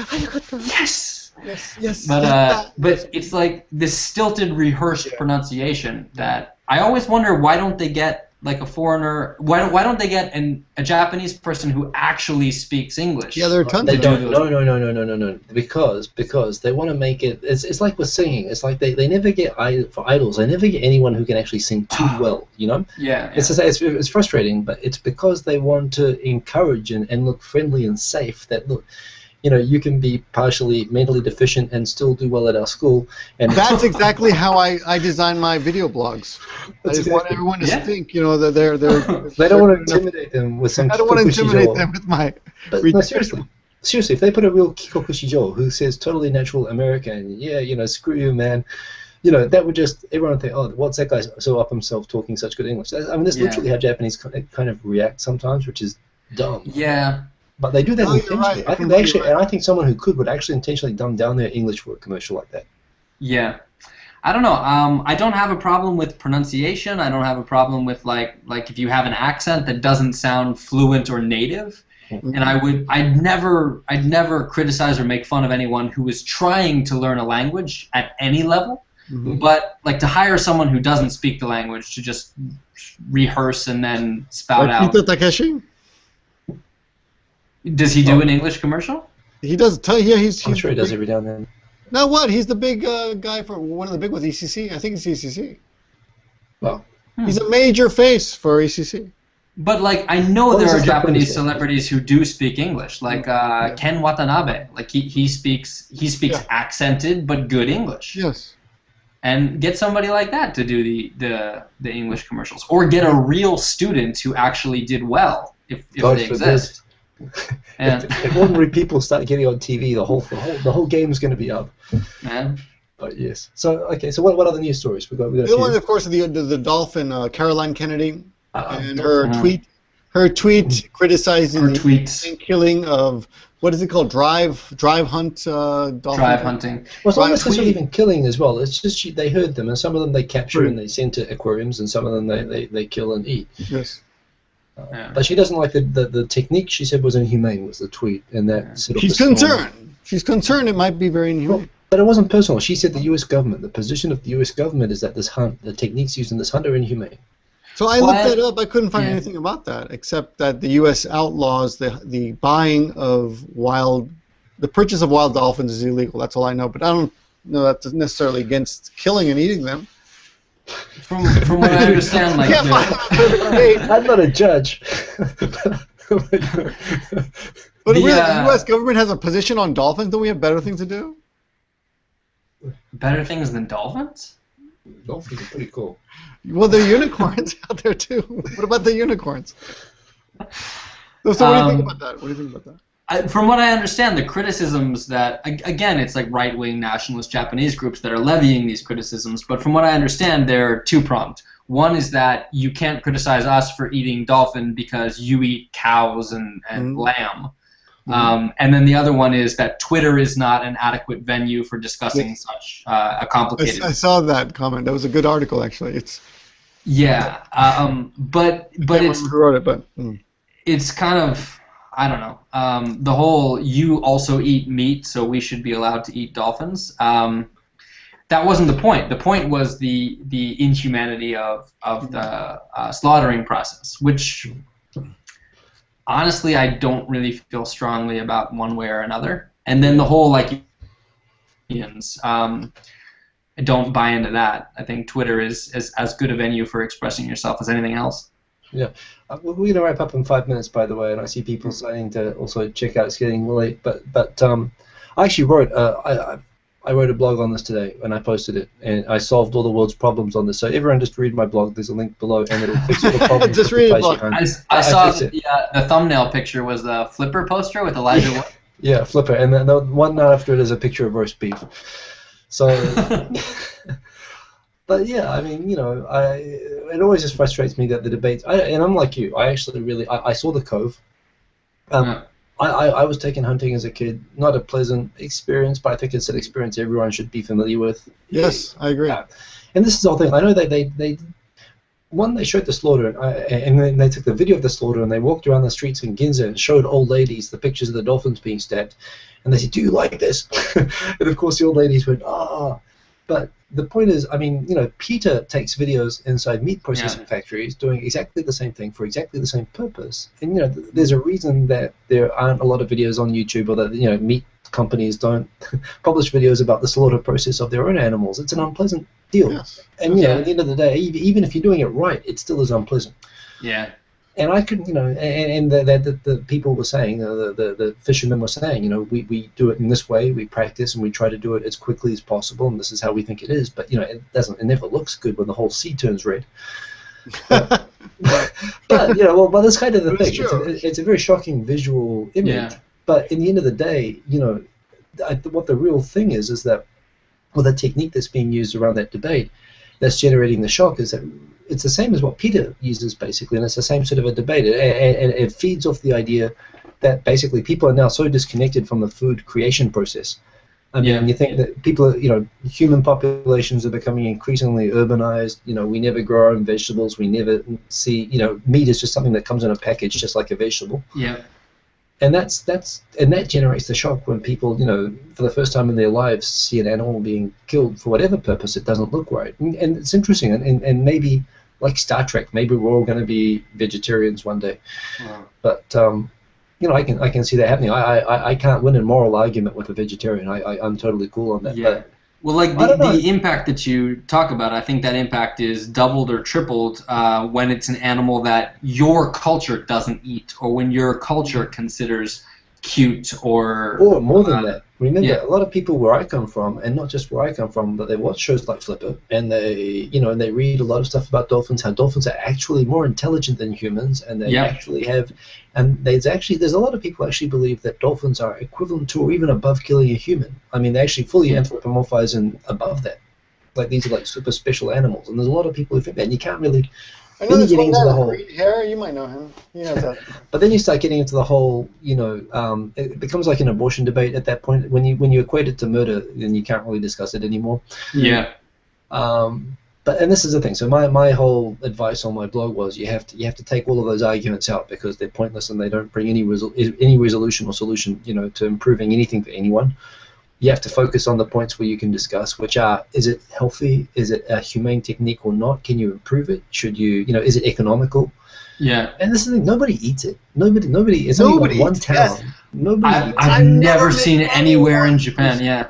C: yes.
B: Yes.
C: But it's like this stilted, rehearsed pronunciation that I always wonder, why don't they get like a foreigner? Why don't they get a Japanese person who actually speaks English?
B: Yeah, there are tons.
A: They don't. No. Because they want to make it. It's like with singing. It's like they never get for idols. They never get anyone who can actually sing too well. You know.
C: Yeah.
A: It's frustrating, but it's because they want to encourage and look friendly and safe. That look. You know, you can be partially mentally deficient and still do well at our school. And
B: that's exactly how I design my video blogs. I just want everyone to think, you know, that they're
A: they don't want to intimidate them with some.
B: I don't want to intimidate them with my.
A: But no, seriously, if they put a real Kikoku Shijo who says totally natural American, yeah, you know, screw you, man. You know, that would just everyone would think, oh, what's that guy so up himself talking such good English? I mean, that's literally how Japanese kind of react sometimes, which is dumb.
C: Yeah.
A: But they do that intentionally.
B: Right.
A: I think they actually, and I think someone who would actually intentionally dumb down their English for a commercial like that.
C: Yeah, I don't know. I don't have a problem with pronunciation. I don't have a problem with like if you have an accent that doesn't sound fluent or native. And I'd never criticize or make fun of anyone who is trying to learn a language at any level. But like to hire someone who doesn't speak the language to just rehearse and then spout out.
B: Ito Takeshi?
C: Does he do an English commercial?
B: He does. He's
A: I'm sure he does every now and then.
B: No, what? He's the big guy for one of the big ones, ECC. I think it's ECC.
A: Well,
B: he's a major face for ECC.
C: But like, I know there are Japanese celebrities who do speak English, like Ken Watanabe. Like he speaks accented but good English.
B: Yes.
C: And get somebody like that to do the English commercials, or get a real student who actually did well if they exist.
A: If ordinary people start getting on TV, the whole game is going to be up.
C: Man.
A: But yes. So okay. So what other news stories we got?
B: The one, of course, the dolphin, Caroline Kennedy, and her tweet criticizing the killing of what is it called? Drive hunt. Dolphin.
C: Drive hunting.
A: Well, it's not necessarily even killing as well. It's just they herd them, and some of them they capture and they send to aquariums, and some of them they kill and eat.
B: Yes.
A: But she doesn't like the technique. She said was inhumane. Was the tweet, and that sort of.
B: She's concerned. She's concerned it might be very inhumane.
A: Well, but it wasn't personal. She said the U.S. government, the position of the U.S. government is that this hunt, the techniques used in this hunt are inhumane.
B: So I looked that up. I couldn't find anything about that, except that the U.S. outlaws the buying of the purchase of wild dolphins is illegal. That's all I know. But I don't know that's necessarily against killing and eating them.
C: From what I understand, like
A: I'm not a judge.
B: But the U.S. government has a position on dolphins. Don't we have better things to do?
C: Better things than dolphins?
A: Dolphins are pretty cool.
B: Well, there are unicorns out there too. What about the unicorns? So what do you think about that? What do you think about that?
C: From what I understand, the criticisms that, again, it's like right-wing nationalist Japanese groups that are levying these criticisms, but from what I understand, they're two-pronged. One is that you can't criticize us for eating dolphin because you eat cows and lamb. And then the other one is that Twitter is not an adequate venue for discussing such a complicated.
B: I saw that comment. That was a good article, actually. It's
C: but it's
B: who wrote it, but
C: it's kind of, I don't know. The whole you also eat meat, so we should be allowed to eat dolphins. That wasn't the point. The point was the inhumanity of the slaughtering process, which honestly I don't really feel strongly about one way or another. And then the whole like I don't buy into that. I think Twitter is as good a venue for expressing yourself as anything else.
A: Yeah. We're going to wrap up in 5 minutes, by the way, and I see people saying to also check out. It's getting late, but I actually wrote I wrote a blog on this today, and I posted it, and I solved all the world's problems on this. So everyone just read my blog. There's a link below, and it'll fix all the problems.
B: Just read it.
C: I saw the thumbnail picture was the Flipper poster with Elijah Wood.
A: Yeah, Flipper, and then the one after it is a picture of roast beef. So, but yeah, I mean, you know, it always just frustrates me that the debates. And I'm like you. I actually really I saw The Cove. I was taken hunting as a kid. Not a pleasant experience, but I think it's an experience everyone should be familiar with.
B: Yes, I agree.
A: And this is the whole thing. I know that they showed the slaughter, and then they took the video of the slaughter, and they walked around the streets in Ginza and showed old ladies the pictures of the dolphins being stabbed. And they said, "Do you like this?" And of course the old ladies went, "Ah." But the point is, I mean, you know, Peter takes videos inside meat processing factories doing exactly the same thing for exactly the same purpose. And, you know, there's a reason that there aren't a lot of videos on YouTube, or that, you know, meat companies don't publish videos about the slaughter process of their own animals. It's an unpleasant deal. Yes. And, you know, at the end of the day, even if you're doing it right, it still is unpleasant.
C: Yeah.
A: And I could, you know, and the people were saying, the fishermen were saying, you know, we do it in this way, we practice, and we try to do it as quickly as possible, and this is how we think it is. But, you know, it never looks good when the whole sea turns red. But you know, well, that's kind of the thing. It's a very shocking visual image. Yeah. But in the end of the day, you know, what the real thing is that, well, the technique that's being used around that debate that's generating the shock is that it's the same as what Peter uses, basically, and it's the same sort of a debate. And it feeds off the idea that basically people are now so disconnected from the food creation process. I mean, you think that people are, you know, human populations are becoming increasingly urbanized. You know, we never grow our own vegetables. We never see, you know, meat is just something that comes in a package just like a vegetable. Yeah. And that generates the shock when people, you know, for the first time in their lives see an animal being killed for whatever purpose it doesn't look right. And it's interesting, and maybe like Star Trek, maybe we're all going to be vegetarians one day. Wow. But you know, I can see that happening. I can't win a moral argument with a vegetarian. I'm totally cool on that. Yeah. But
C: well, like the impact that you talk about, I think that impact is doubled or tripled when it's an animal that your culture doesn't eat, or when your culture considers cute, or
A: more than that. Remember, a lot of people where I come from, and not just where I come from, but they watch shows like Flipper, and they read a lot of stuff about dolphins, how dolphins are actually more intelligent than humans, and they actually have, and there's a lot of people actually believe that dolphins are equivalent to or even above killing a human. I mean, they actually fully anthropomorphize and above that. Like, these are like super special animals, and there's a lot of people who think that, and you can't really.
B: I know there's one guy with green hair. You might know him. He has that.
A: But then you start getting into the whole, you know, it becomes like an abortion debate at that point. When you equate it to murder, then you can't really discuss it anymore.
C: Yeah.
A: And this is the thing. So my whole advice on my blog was you have to take all of those arguments out, because they're pointless and they don't bring any resolution or solution, you know, to improving anything for anyone. You have to focus on the points where you can discuss, which are: is it healthy? Is it a humane technique or not? Can you improve it? Should you, you know, is it economical?
C: Yeah.
A: And this is the thing: nobody eats it. Nobody. It's only like one town.
C: Yes. Nobody. I've never seen it anywhere in Japan. Yeah.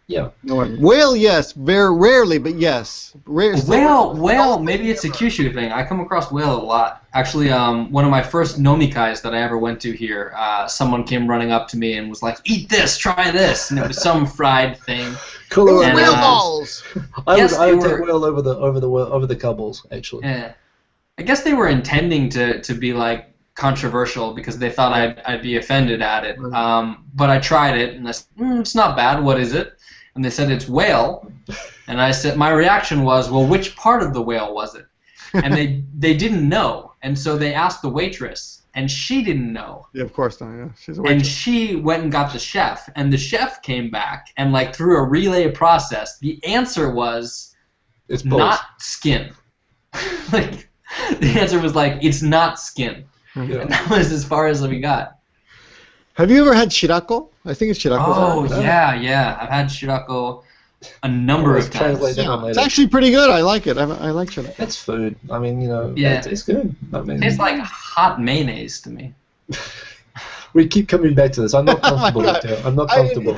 A: Yeah.
B: Whale, yes, very rarely, but yes.
C: Whale, maybe it's a Kyushu thing. I come across whale a lot. Actually, one of my first nomikais that I ever went to here, someone came running up to me and was like, "Eat this, try this," and it was some fried thing.
B: Cool. Whale balls.
A: I would take whale over the cobbles, actually.
C: Yeah. I guess they were intending to be like controversial, because they thought I'd be offended at it. But I tried it, and I said, "It's not bad. What is it?" And they said, "It's whale." And I said, my reaction was, "Well, which part of the whale was it?" And they didn't know. And so they asked the waitress. and she didn't know.
B: Yeah, of course not. Yeah, she's a
C: waitress. And she went and got the chef, and the chef came back, and like through a relay process, the answer was
A: it's
C: not skin. Like the answer was like it's not skin.
A: Yeah.
C: And that was as far as we got.
B: Have you ever had shirako? I think it's shirako.
C: Oh yeah. I've had shirako a number of times.
B: Yeah, it's actually pretty good. I like it. I like shirako.
A: It's food. I mean, it's good. I mean,
C: it tastes like hot mayonnaise to me.
A: We keep coming back to this. I'm not comfortable with it. I'm not comfortable.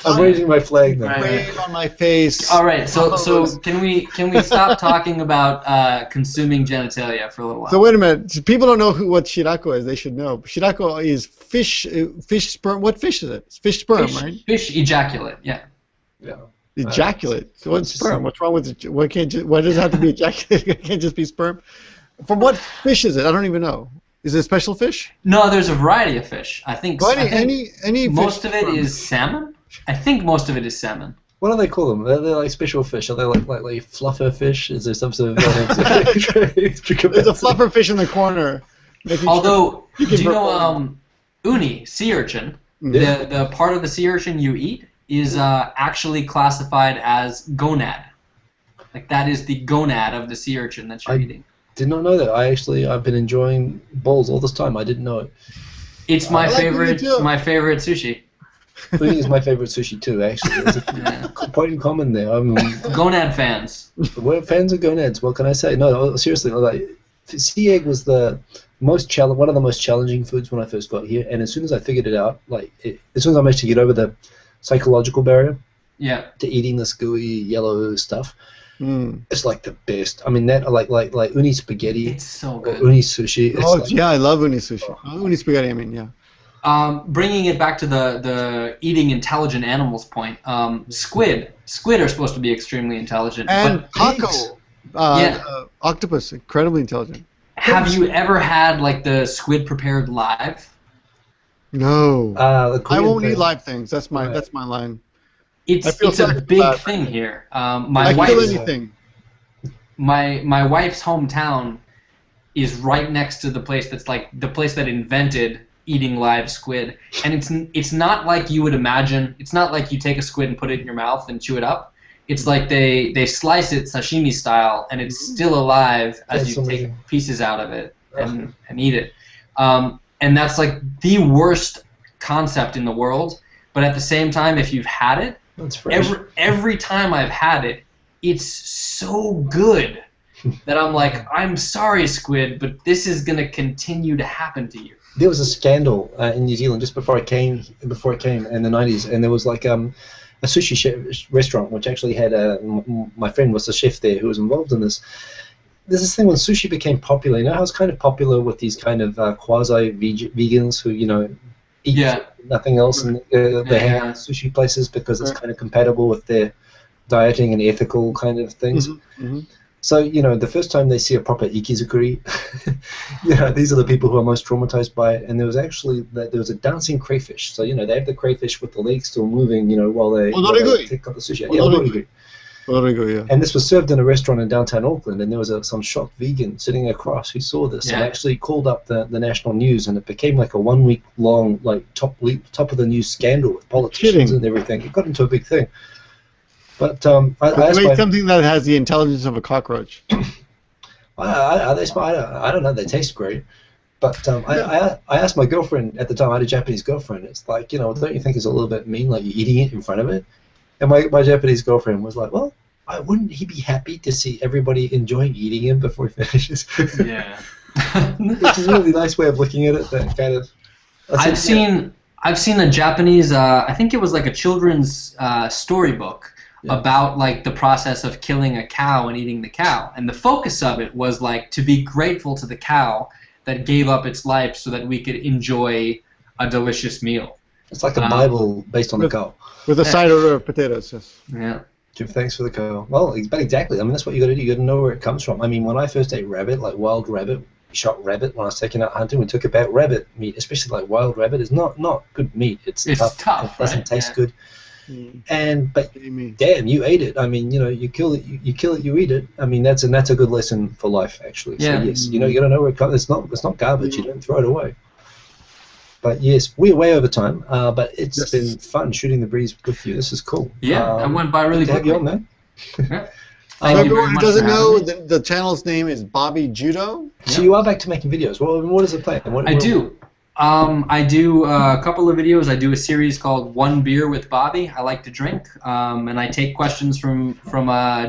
A: I'm raising my flag now.
B: Rain on my face.
C: All right, so can we stop talking about consuming genitalia for a little while?
B: So wait a minute. People don't know what shirako is. They should know. Shirako is fish sperm. What fish is it? It's fish sperm, right?
C: Fish ejaculate. Yeah.
A: Yeah.
B: Ejaculate. So what's sperm? What's wrong with it? Why does it have to be ejaculate? It can't just be sperm. From what fish is it? I don't even know. Is it a special fish?
C: No, there's a variety of fish. I think
B: any
C: most of it is salmon. I think most of it is salmon.
A: What do they call them? Are they like special fish? Are they like fluffer fish? Is there some sort of
B: There's a fluffer fish in the corner.
C: Although, do you know uni, sea urchin? Yeah. The part of the sea urchin you eat is actually classified as gonad. Like that is the gonad of the sea urchin that you're eating.
A: Did not know that. I've been enjoying balls all this time. I didn't know it.
C: It's my favorite. My favorite sushi.
A: Uni is my favorite sushi too. Actually, there's a point in common there.
C: Gonad fans.
A: We're fans of gonads. What can I say? No, seriously. Like, sea egg was one of the most challenging foods when I first got here. And as soon as I figured it out, as soon as I managed to get over the psychological barrier, to eating this gooey yellow stuff. It's like the best. I mean, that like uni spaghetti.
C: It's so good.
A: Uni sushi.
B: I love uni sushi. Uni spaghetti. I mean, yeah.
C: Bringing it back to the eating intelligent animals point. Squid are supposed to be extremely intelligent.
B: And taco. Octopus, incredibly intelligent.
C: Have you ever had like the squid prepared live?
B: No. I won't eat live things. That's my line.
C: It's a big thing here. My wife's hometown is right next to the place that's like the place that invented eating live squid, and it's not like you would imagine. It's not like you take a squid and put it in your mouth and chew it up. It's like they slice it sashimi style, and it's still alive as you take pieces out of it and eat it. And that's like the worst concept in the world. But at the same time, if you've had it, every time I've had it, it's so good that I'm like, I'm sorry, squid, but this is gonna continue to happen to you.
A: There was a scandal in New Zealand just before I came in the 90s, and there was like a sushi restaurant which actually had my friend was the chef there who was involved in this. There's this thing when sushi became popular. You know how it's kind of popular with these kind of quasi-vegans who eat nothing else, and they have sushi places because it's kind of compatible with their dieting and ethical kind of things. So, the first time they see a proper ikizukuri, these are the people who are most traumatized by it. And there was a dancing crayfish. So, they have the crayfish with the legs still moving, while they take up the sushi. And this was served in a restaurant in downtown Auckland, and there was some shocked vegan sitting across who saw this and actually called up the national news, and it became like a 1 week long top of the news scandal with politicians and everything. It got into a big thing. But
B: something that has the intelligence of a cockroach.
A: Are they smart? I don't know. They taste great. But I asked my girlfriend at the time. I had a Japanese girlfriend. It's like, don't you think it's a little bit mean, like you're eating it in front of it? And my Japanese girlfriend was like, well, wouldn't he be happy to see everybody enjoying eating him before he finishes?
C: Yeah.
A: Which is a really nice way of looking at it. That kind of.
C: I've seen a Japanese. I think it was like a children's storybook. About like the process of killing a cow and eating the cow, and the focus of it was like to be grateful to the cow that gave up its life so that we could enjoy a delicious meal.
A: It's like a Bible based on the cow.
B: With a side order of potatoes. Yes.
C: Yeah.
A: Give thanks for the cow. Well, but exactly. I mean, that's what you got to do. You got to know where it comes from. I mean, when I first ate rabbit, like wild rabbit, we shot rabbit when I was taking out hunting. We took about rabbit meat, especially like wild rabbit. Is not good meat. It's tough. It doesn't taste good. But damn, you ate it. I mean, you kill it, you kill it, you eat it. I mean, that's a good lesson for life, actually. So yes, you gotta know where it comes. It's not garbage. You don't throw it away. But yes, we're way over time. But it's been fun shooting the breeze with you. This is cool.
C: Yeah, that went by really quickly.
A: Have you on, man?
B: Everyone who doesn't know, the channel's name is Bobby Judo.
A: So you are back to making videos. What is the plan?
C: I do. I do a couple of videos. I do a series called One Beer with Bobby. I like to drink, and I take questions from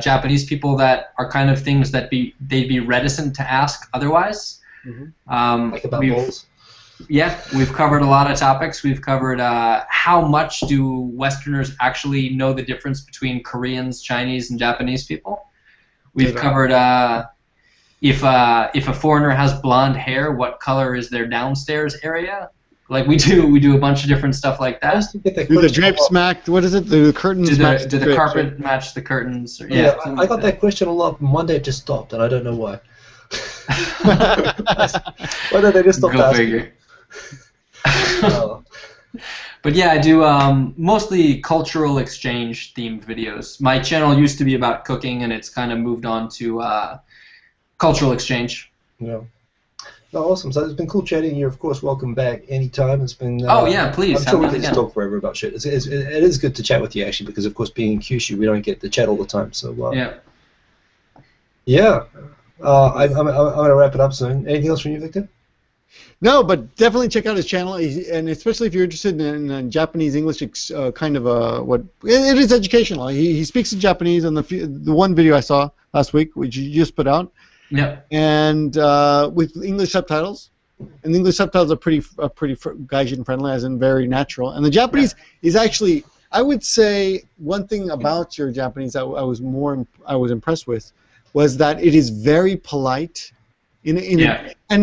C: Japanese people that are kind of things that they'd be reticent to ask otherwise.
A: Like about balls.
C: Yeah, we've covered a lot of topics. We've covered how much do Westerners actually know the difference between Koreans, Chinese, and Japanese people. We've covered if a foreigner has blonde hair, what color is their downstairs area? Like we do a bunch of different stuff like that.
B: Do the drapes match? What is it? Do the curtains match?
C: Do the carpet match the curtains? Or,
A: I got that question a lot. One day it just stopped, and I don't know why. Why did they just stop asking?
C: But yeah, I do mostly cultural exchange themed videos. My channel used to be about cooking, and it's kind of moved on to cultural exchange.
A: Yeah. No, awesome. So it's been cool chatting. You're of course welcome back anytime. It's been.
C: Oh yeah, please.
A: I'm sure we can just talk forever about shit. It is good to chat with you actually, because of course being in Kyushu we don't get to chat all the time. So
C: yeah.
A: Yeah. I'm gonna wrap it up soon. Anything else from you, Victor?
B: No, but definitely check out his channel, and especially if you're interested in Japanese English, kind of what it is educational. He speaks in Japanese on the one video I saw last week, which you just put out.
C: Yeah. And
B: with English subtitles, and the English subtitles are pretty gaijin friendly, as in very natural. And the Japanese is actually, I would say, one thing about your Japanese that I was impressed with was that it is very polite. And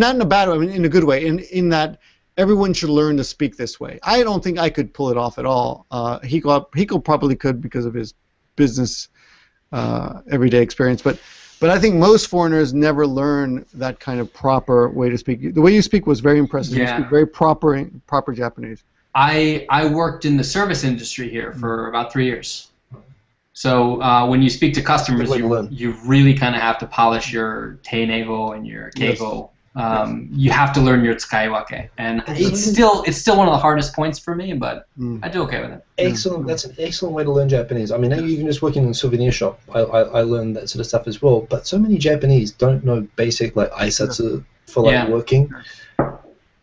B: not in a bad way, I mean in a good way, in that everyone should learn to speak this way. I don't think I could pull it off at all. Hiko probably could because of his business everyday experience, but I think most foreigners never learn that kind of proper way to speak. The way you speak was very impressive.
C: Yeah.
B: You speak very proper Japanese.
C: I worked in the service industry here for about 3 years. So when you speak to customers, you really kind of have to polish your teinego and your keigo. You have to learn your tsukaiwake, and it's still one of the hardest points for me, but I do okay with it.
A: Excellent. That's an excellent way to learn Japanese. I mean, even just working in a souvenir shop, I learned that sort of stuff as well. But so many Japanese don't know basic like aisatsu for working.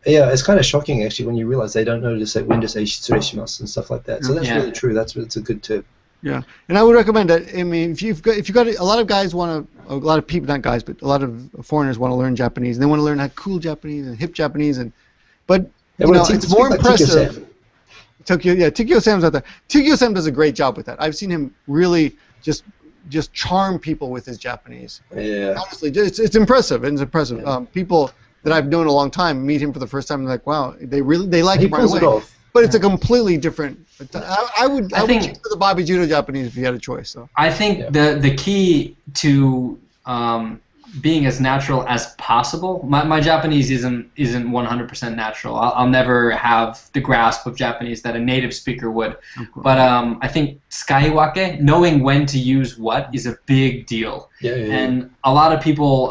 A: Yeah, it's kind of shocking actually when you realize they don't know to say when to say shitsure shimasu and stuff like that. So that's really true. It's a good tip.
B: Yeah, and I would recommend that. I mean, if you've got a lot of guys a lot of people, not guys, but a lot of foreigners want to learn Japanese, and they want to learn how cool Japanese and hip Japanese, but it's more impressive. Tokyo Sam's out there. Tokyo Sam does a great job with that. I've seen him really just charm people with his Japanese.
A: Yeah.
B: Honestly, it's impressive. It's impressive. Yeah. People that I've known a long time meet him for the first time and they're like, wow, they like him right away.
A: It off.
B: But it's a completely different. I would choose the Bobby Judo Japanese if you had a choice. So
C: I think the key to being as natural as possible. My Japanese isn't 100% natural. I'll never have the grasp of Japanese that a native speaker would. But I think tsukaiwake, knowing when to use what, is a big deal. And a lot of people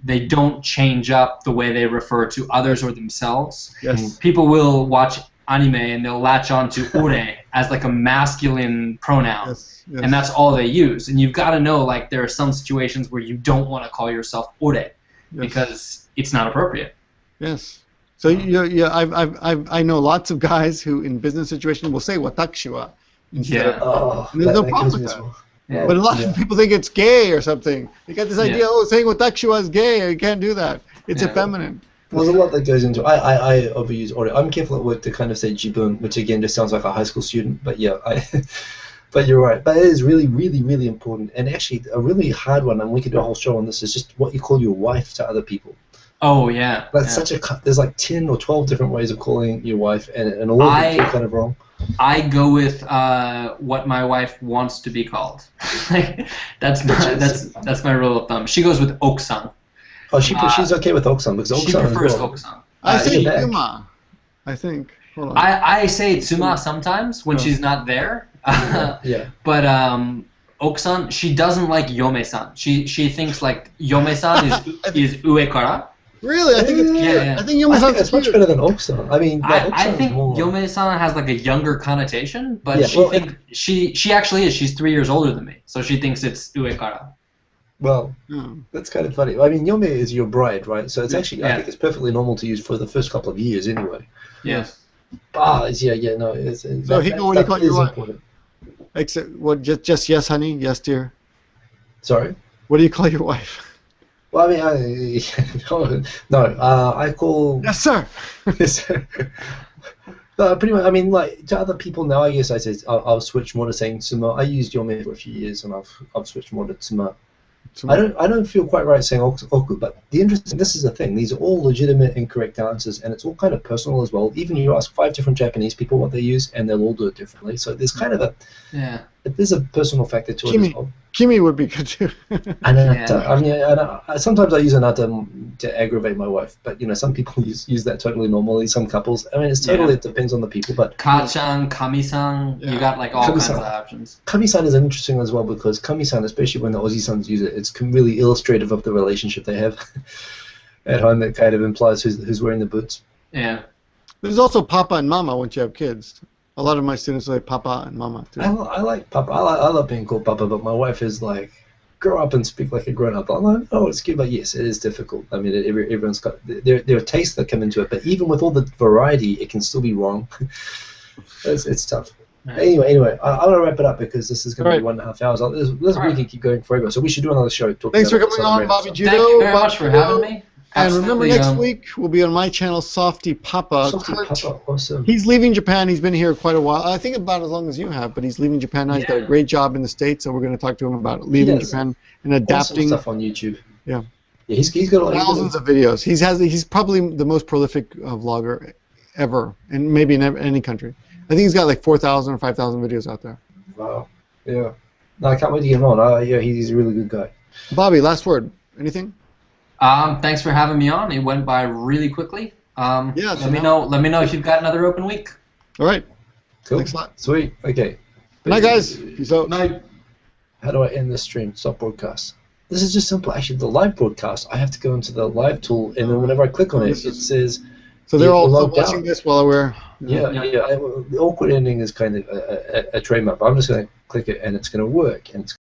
C: they don't change up the way they refer to others or themselves.
B: Yes.
C: People will watch anime and they'll latch on to ore as like a masculine pronoun.
B: Yes.
C: And that's all they use. And you've got to know, like, there are some situations where you don't want to call yourself ore because it's not appropriate.
B: Yes. So I know lots of guys who in business situations will say watashi wa instead of, and there's no problem with that.
C: Yeah.
B: But a lot of people think it's gay or something. They got this idea, saying watashi wa is gay. You can't do that. It's effeminate.
A: There's a lot that goes into it. I overuse ore. I'm careful at work to kind of say jibun, which again just sounds like a high school student. But yeah, but you're right. But it is really, really, really important. And actually, a really hard one, and we could do a whole show on this, is just what you call your wife to other people.
C: Oh, yeah.
A: That's there's like 10 or 12 different ways of calling your wife, and all of them are kind of wrong.
C: I go with what my wife wants to be called. That's my rule of thumb. She goes with okusan.
A: Oh, she's okay with okusan because okusan.
C: She prefers okusan.
B: I say tsuma. I think. Hold on.
C: I say tsuma sometimes when she's not there.
A: Yeah.
C: But Okusan, she doesn't like Yome-san. She thinks like Yome-san is uekara.
B: Really? I think it's
C: yeah.
B: I think Yome-san
A: it's much better than Okusan. I mean,
C: I think Yome-san has like a younger connotation, but she actually is. She's 3 years older than me, so she thinks it's uekara.
A: Well, that's kind of funny. I mean, Yome is your bride, right? So it's actually, I think it's perfectly normal to use for the first couple of years anyway.
C: Yes.
A: No.
B: So Hiko, what do you call your wife? Important. Except what? Just yes, honey. Yes, dear.
A: Sorry.
B: What do you call your wife?
A: Well, I mean, I call.
B: Yes, sir.
A: Yes, sir. No, pretty much. I mean, like to other people now, I guess I say I'll switch more to saying tsuma. I used Yome for a few years, and I've switched more to tsuma. I don't feel quite right saying oku, but this is the thing. These are all legitimate and correct answers, and it's all kind of personal as well. Even you ask 5 different Japanese people what they use, and they'll all do it differently. So there's kind of there's a personal factor to it as well.
B: Kimi would be good too.
A: Anata. I mean, sometimes I use anata to aggravate my wife, but some people use that totally normally. Some couples. I mean, it depends on the people. But
C: Ka-chan, Kami-san, you got like all kinds of options.
A: Kami-san is interesting as well because Kami-san, especially when the Aussie-sons use it, it's really illustrative of the relationship they have at home. It kind of implies who's wearing the boots.
C: Yeah.
B: There's also Papa and Mama once you have kids. A lot of my students like Papa and Mama too.
A: I like Papa. I love being called Papa, but my wife is like, grow up and speak like a grown-up. I'm like, oh, it's cute, but yes, it is difficult. I mean, everyone's got there are tastes that come into it, but even with all the variety, it can still be wrong. it's tough. Right. Anyway, I'm gonna wrap it up because this is gonna be 1.5 hours. We can keep going forever, so we should do another show.
B: Thanks for coming on, Bobby Judo.
C: Thank you very much for having me.
B: And remember, next week we'll be on my channel, Softy Papa.
A: Papa, awesome.
B: He's leaving Japan. He's been here quite a while. I think about as long as you have, but he's leaving Japan now. He's got a great job in the States, so we're going to talk to him about leaving Japan and adapting.
A: Awesome stuff on YouTube.
B: Yeah.
A: He's got
B: thousands of videos. He's probably the most prolific vlogger ever, and maybe in any country. I think he's got like 4,000 or 5,000 videos out there.
A: Wow. Yeah. No, I can't wait to get him on. He's a really good guy.
B: Bobby, last word. Anything?
C: Thanks for having me on. It went by really quickly. Let me know if you've got another open week.
B: All right.
A: Cool.
B: Thanks a lot.
A: Sweet. Okay.
B: Good night, guys. Peace out.
C: Night.
A: How do I end the stream? Stop broadcast. This is just simple. Actually, the live broadcast, I have to go into the live tool, and then whenever I click on it, it says.
B: So they're all watching this while we're.
A: Yeah. The awkward ending is kind of a trademark. But I'm just going to click it, and it's going to work, and it's